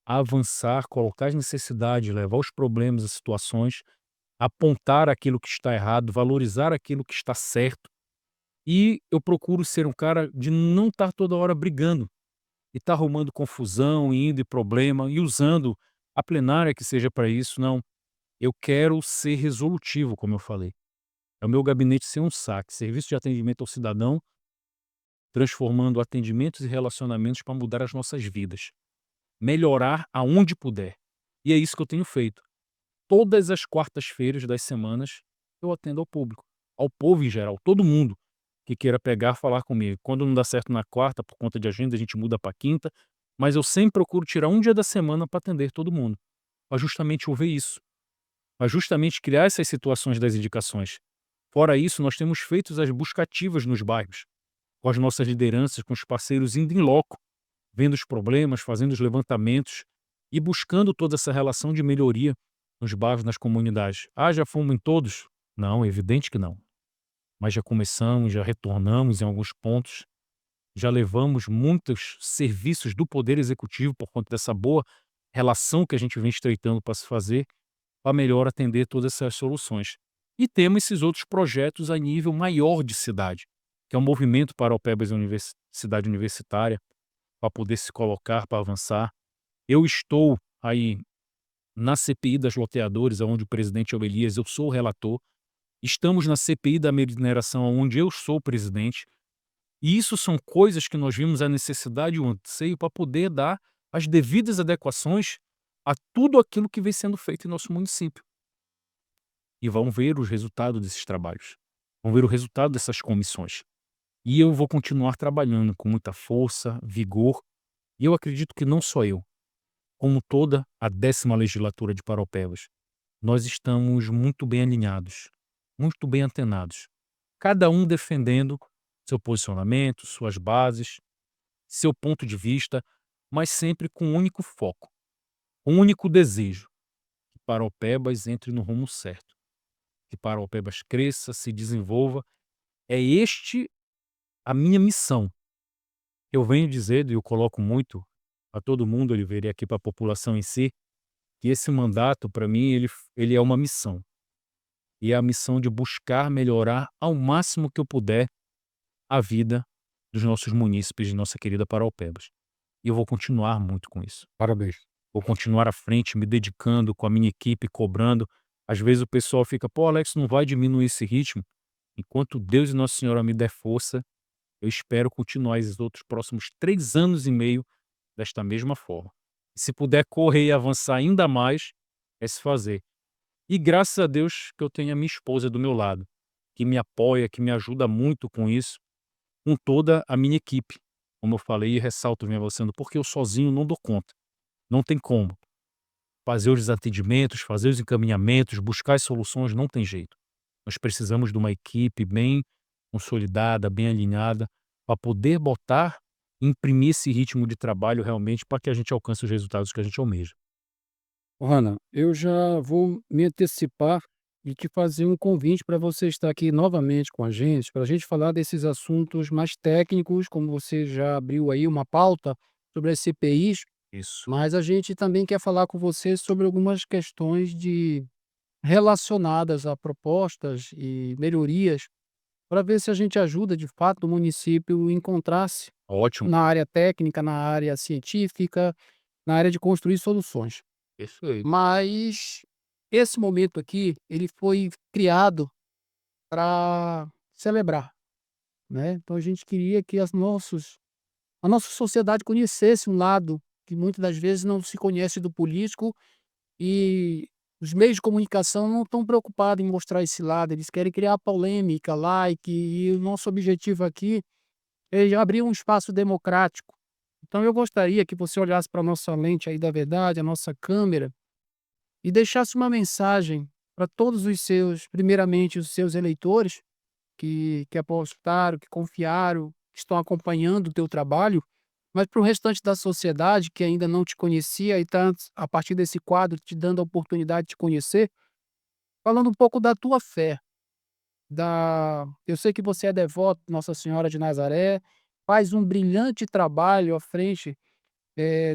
a avançar, colocar as necessidades, levar os problemas, as situações, apontar aquilo que está errado, valorizar aquilo que está certo. E eu procuro ser um cara de não estar toda hora brigando e estar arrumando confusão, indo e problema e usando a plenária que seja para isso. Não, eu quero ser resolutivo, como eu falei. É o meu gabinete ser um SAC, Serviço de Atendimento ao Cidadão, transformando atendimentos e relacionamentos para mudar as nossas vidas. Melhorar aonde puder. E é isso que eu tenho feito. Todas as quartas-feiras das semanas eu atendo ao público, ao povo em geral, todo mundo que queira pegar, falar comigo. Quando não dá certo na quarta, por conta de agenda, a gente muda para quinta, mas eu sempre procuro tirar um dia da semana para atender todo mundo. para justamente ouvir isso, para justamente criar essas situações das indicações. Fora isso, nós temos feito as buscativas nos bairros, com as nossas lideranças, com os parceiros indo em loco, vendo os problemas, fazendo os levantamentos e buscando toda essa relação de melhoria nos bairros, nas comunidades. Ah, já fomos em todos? Não, é evidente que não. Mas já começamos, já retornamos em alguns pontos, já levamos muitos serviços do Poder Executivo por conta dessa boa relação que a gente vem estreitando para se fazer, para melhor atender todas essas soluções. E temos esses outros projetos a nível maior de cidade, que é o movimento Paraupebas Cidade Universitária, para poder se colocar, para avançar. Eu estou aí na CPI das loteadores, onde o presidente é o Elias, eu sou o relator. Estamos na CPI da mineração, onde eu sou o presidente. E isso são coisas que nós vimos a necessidade e o anseio para poder dar as devidas adequações a tudo aquilo que vem sendo feito em nosso município. E vão ver os resultados desses trabalhos. Vão ver o resultado dessas comissões. E eu vou continuar trabalhando com muita força, vigor. E eu acredito que não só eu, como toda a 10ª legislatura de Paraupebas, nós estamos muito bem alinhados, muito bem antenados. Cada um defendendo seu posicionamento, suas bases, seu ponto de vista, mas sempre com um único foco, um único desejo: que Paraupebas entre no rumo certo, que Paraupebas cresça, se desenvolva. É este a minha missão. Eu venho dizendo, e eu coloco muito a todo mundo, Oliveira, e aqui para a população em si, que esse mandato, para mim, ele é uma missão. E é a missão de buscar melhorar ao máximo que eu puder a vida dos nossos munícipes de nossa querida Paraupebas. E eu vou continuar muito com isso. Parabéns. Vou continuar à frente, me dedicando com a minha equipe, cobrando. Às vezes o pessoal fica, pô, Alex, não vai diminuir esse ritmo? Enquanto Deus e Nossa Senhora me der força, eu espero continuar esses outros próximos 3 anos e meio desta mesma forma. E se puder correr e avançar ainda mais, é se fazer. E graças a Deus que eu tenho a minha esposa do meu lado, que me apoia, que me ajuda muito com isso, com toda a minha equipe. Como eu falei e ressalto, vem avançando, porque eu sozinho não dou conta. Não tem como. Fazer os atendimentos, fazer os encaminhamentos, buscar as soluções, não tem jeito. Nós precisamos de uma equipe bem consolidada, bem alinhada, para poder botar e imprimir esse ritmo de trabalho realmente para que a gente alcance os resultados que a gente almeja. Ô, Hannah, eu já vou me antecipar e te fazer um convite para você estar aqui novamente com a gente, para a gente falar desses assuntos mais técnicos, como você já abriu aí uma pauta sobre as CPIs, Isso. mas a gente também quer falar com você sobre algumas questões relacionadas a propostas e melhorias, para ver se a gente ajuda de fato o município a encontrar-se Ótimo. na área técnica, na área científica, na área de construir soluções. Perfeito. Mas esse momento aqui, ele foi criado para celebrar, né. Então a gente queria que a nossa sociedade conhecesse um lado que muitas das vezes não se conhece do político, e os meios de comunicação não estão preocupados em mostrar esse lado, eles querem criar polêmica, like, e o nosso objetivo aqui é abrir um espaço democrático. Então eu gostaria que você olhasse para a nossa lente aí da verdade, a nossa câmera, e deixasse uma mensagem para todos os seus, primeiramente os seus eleitores, que apostaram, que confiaram, que estão acompanhando o teu trabalho, mas para o restante da sociedade que ainda não te conhecia e está, a partir desse quadro, te dando a oportunidade de te conhecer, falando um pouco da tua fé. Eu sei que você é devoto de Nossa Senhora de Nazaré, faz um brilhante trabalho à frente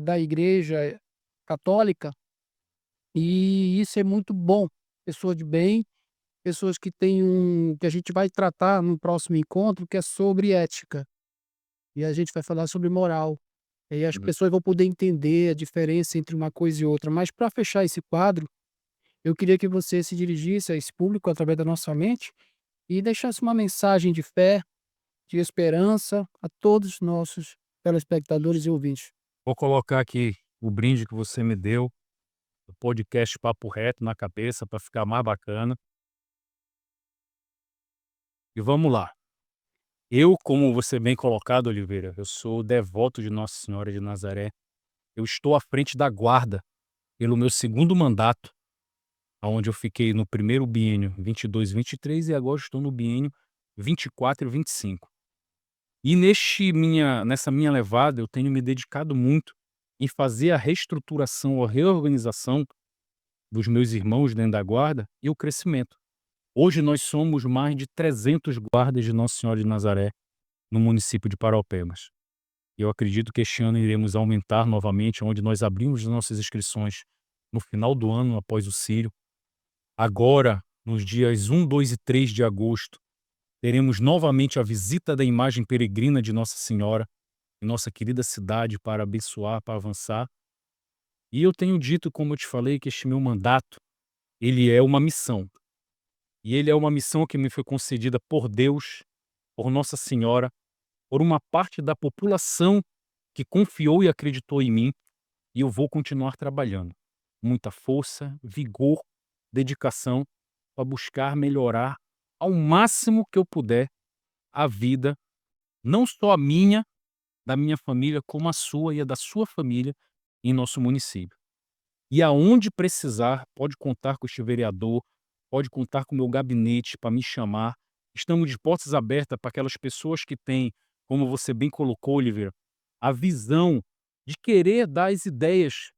da Igreja Católica, e isso é muito bom. Pessoa de bem, pessoas que têm que a gente vai tratar no próximo encontro, que é sobre ética. E a gente vai falar sobre moral. E aí as Uhum. pessoas vão poder entender a diferença entre uma coisa e outra. Mas para fechar esse quadro, eu queria que você se dirigisse a esse público através da nossa mente e deixasse uma mensagem de fé, de esperança a todos os nossos telespectadores e ouvintes. Vou colocar aqui o brinde que você me deu, o podcast Papo Reto na cabeça para ficar mais bacana. E vamos lá. Eu, como você bem colocado, Oliveira, eu sou devoto de Nossa Senhora de Nazaré. Eu estou à frente da guarda pelo meu segundo mandato, onde eu fiquei no primeiro biênio 22, 23 e agora estou no biênio 24 e 25. E nessa minha levada, eu tenho me dedicado muito em fazer a reestruturação, a reorganização dos meus irmãos dentro da guarda e o crescimento. Hoje nós somos mais de 300 guardas de Nossa Senhora de Nazaré no município de Paraupebas. E eu acredito que este ano iremos aumentar novamente, onde nós abrimos as nossas inscrições no final do ano, após o Círio. Agora, nos dias 1, 2 e 3 de agosto, teremos novamente a visita da imagem peregrina de Nossa Senhora em nossa querida cidade para abençoar, para avançar. E eu tenho dito, como eu te falei, que este meu mandato, ele é uma missão. E ele é uma missão que me foi concedida por Deus, por Nossa Senhora, por uma parte da população que confiou e acreditou em mim, e eu vou continuar trabalhando. Muita força, vigor, dedicação para buscar melhorar ao máximo que eu puder a vida, não só a minha, da minha família, como a sua e a da sua família em nosso município. E aonde precisar, pode contar com este vereador, pode contar com o meu gabinete para me chamar. Estamos de portas abertas para aquelas pessoas que têm, como você bem colocou, Oliveira, a visão de querer dar as ideias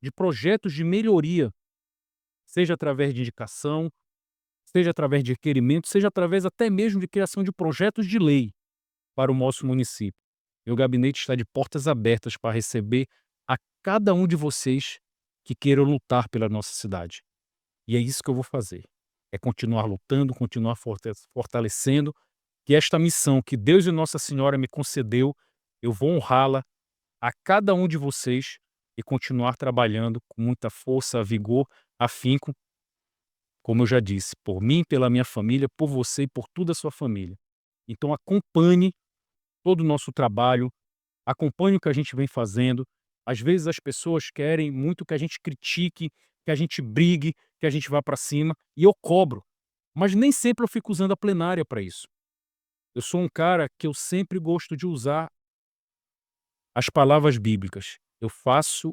de projetos de melhoria, seja através de indicação, seja através de requerimento, seja através até mesmo de criação de projetos de lei para o nosso município. Meu gabinete está de portas abertas para receber a cada um de vocês que queiram lutar pela nossa cidade. E é isso que eu vou fazer. É continuar lutando, continuar fortalecendo, que esta missão que Deus e Nossa Senhora me concedeu, eu vou honrá-la a cada um de vocês e continuar trabalhando com muita força, vigor, afinco, como eu já disse, por mim, pela minha família, por você e por toda a sua família. Então acompanhe todo o nosso trabalho, acompanhe o que a gente vem fazendo. Às vezes as pessoas querem muito que a gente critique, que a gente brigue, que a gente vá para cima, e eu cobro. Mas nem sempre eu fico usando a plenária para isso. Eu sou um cara que eu sempre gosto de usar as palavras bíblicas. Eu faço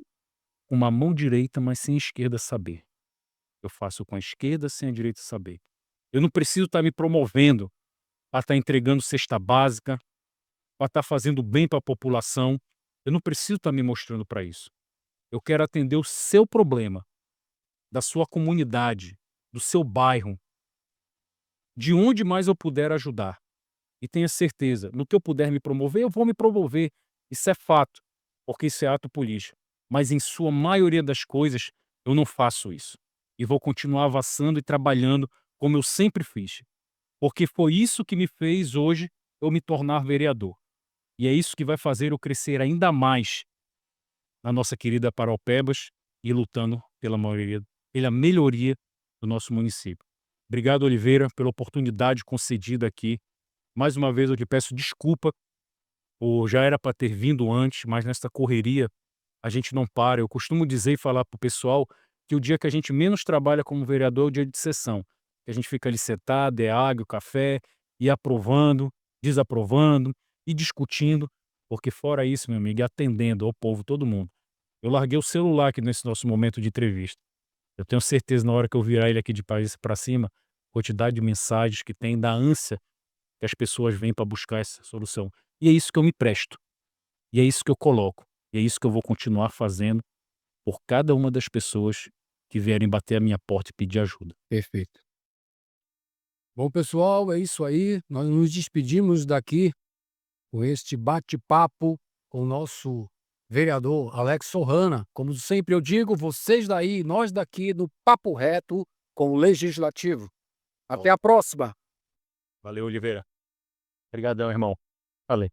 com uma mão direita, mas sem a esquerda saber. Eu faço com a esquerda sem a direita saber. Eu não preciso estar me promovendo para estar entregando cesta básica, para estar fazendo bem para a população. Eu não preciso estar me mostrando para isso. Eu quero atender o seu problema, da sua comunidade, do seu bairro, de onde mais eu puder ajudar. E tenha certeza, no que eu puder me promover, eu vou me promover. Isso é fato, porque isso é ato político. Mas em sua maioria das coisas, eu não faço isso. E vou continuar avançando e trabalhando como eu sempre fiz. Porque foi isso que me fez hoje eu me tornar vereador. E é isso que vai fazer eu crescer ainda mais na nossa querida Paraupebas e lutando pela melhoria do nosso município. Obrigado, Oliveira, pela oportunidade concedida aqui. Mais uma vez eu te peço desculpa, já era para ter vindo antes, mas nesta correria a gente não para. Eu costumo dizer e falar para o pessoal que o dia que a gente menos trabalha como vereador é o dia de sessão. Que a gente fica ali sentado, é água, café, e aprovando, desaprovando e discutindo, porque fora isso, meu amigo, e atendendo ao povo, todo mundo. Eu larguei o celular aqui nesse nosso momento de entrevista. Eu tenho certeza, na hora que eu virar ele aqui de país para cima, a quantidade de mensagens que tem, da ânsia que as pessoas vêm para buscar essa solução. E é isso que eu me presto. E é isso que eu coloco. E é isso que eu vou continuar fazendo por cada uma das pessoas que vierem bater a minha porta e pedir ajuda. Perfeito. Bom, pessoal, é isso aí. Nós nos despedimos daqui com este bate-papo com o nosso vereador Alex Sorrana. Como sempre eu digo, vocês daí, nós daqui no Papo Reto com o Legislativo. Até a próxima. Valeu, Oliveira. Obrigadão, irmão. Valeu.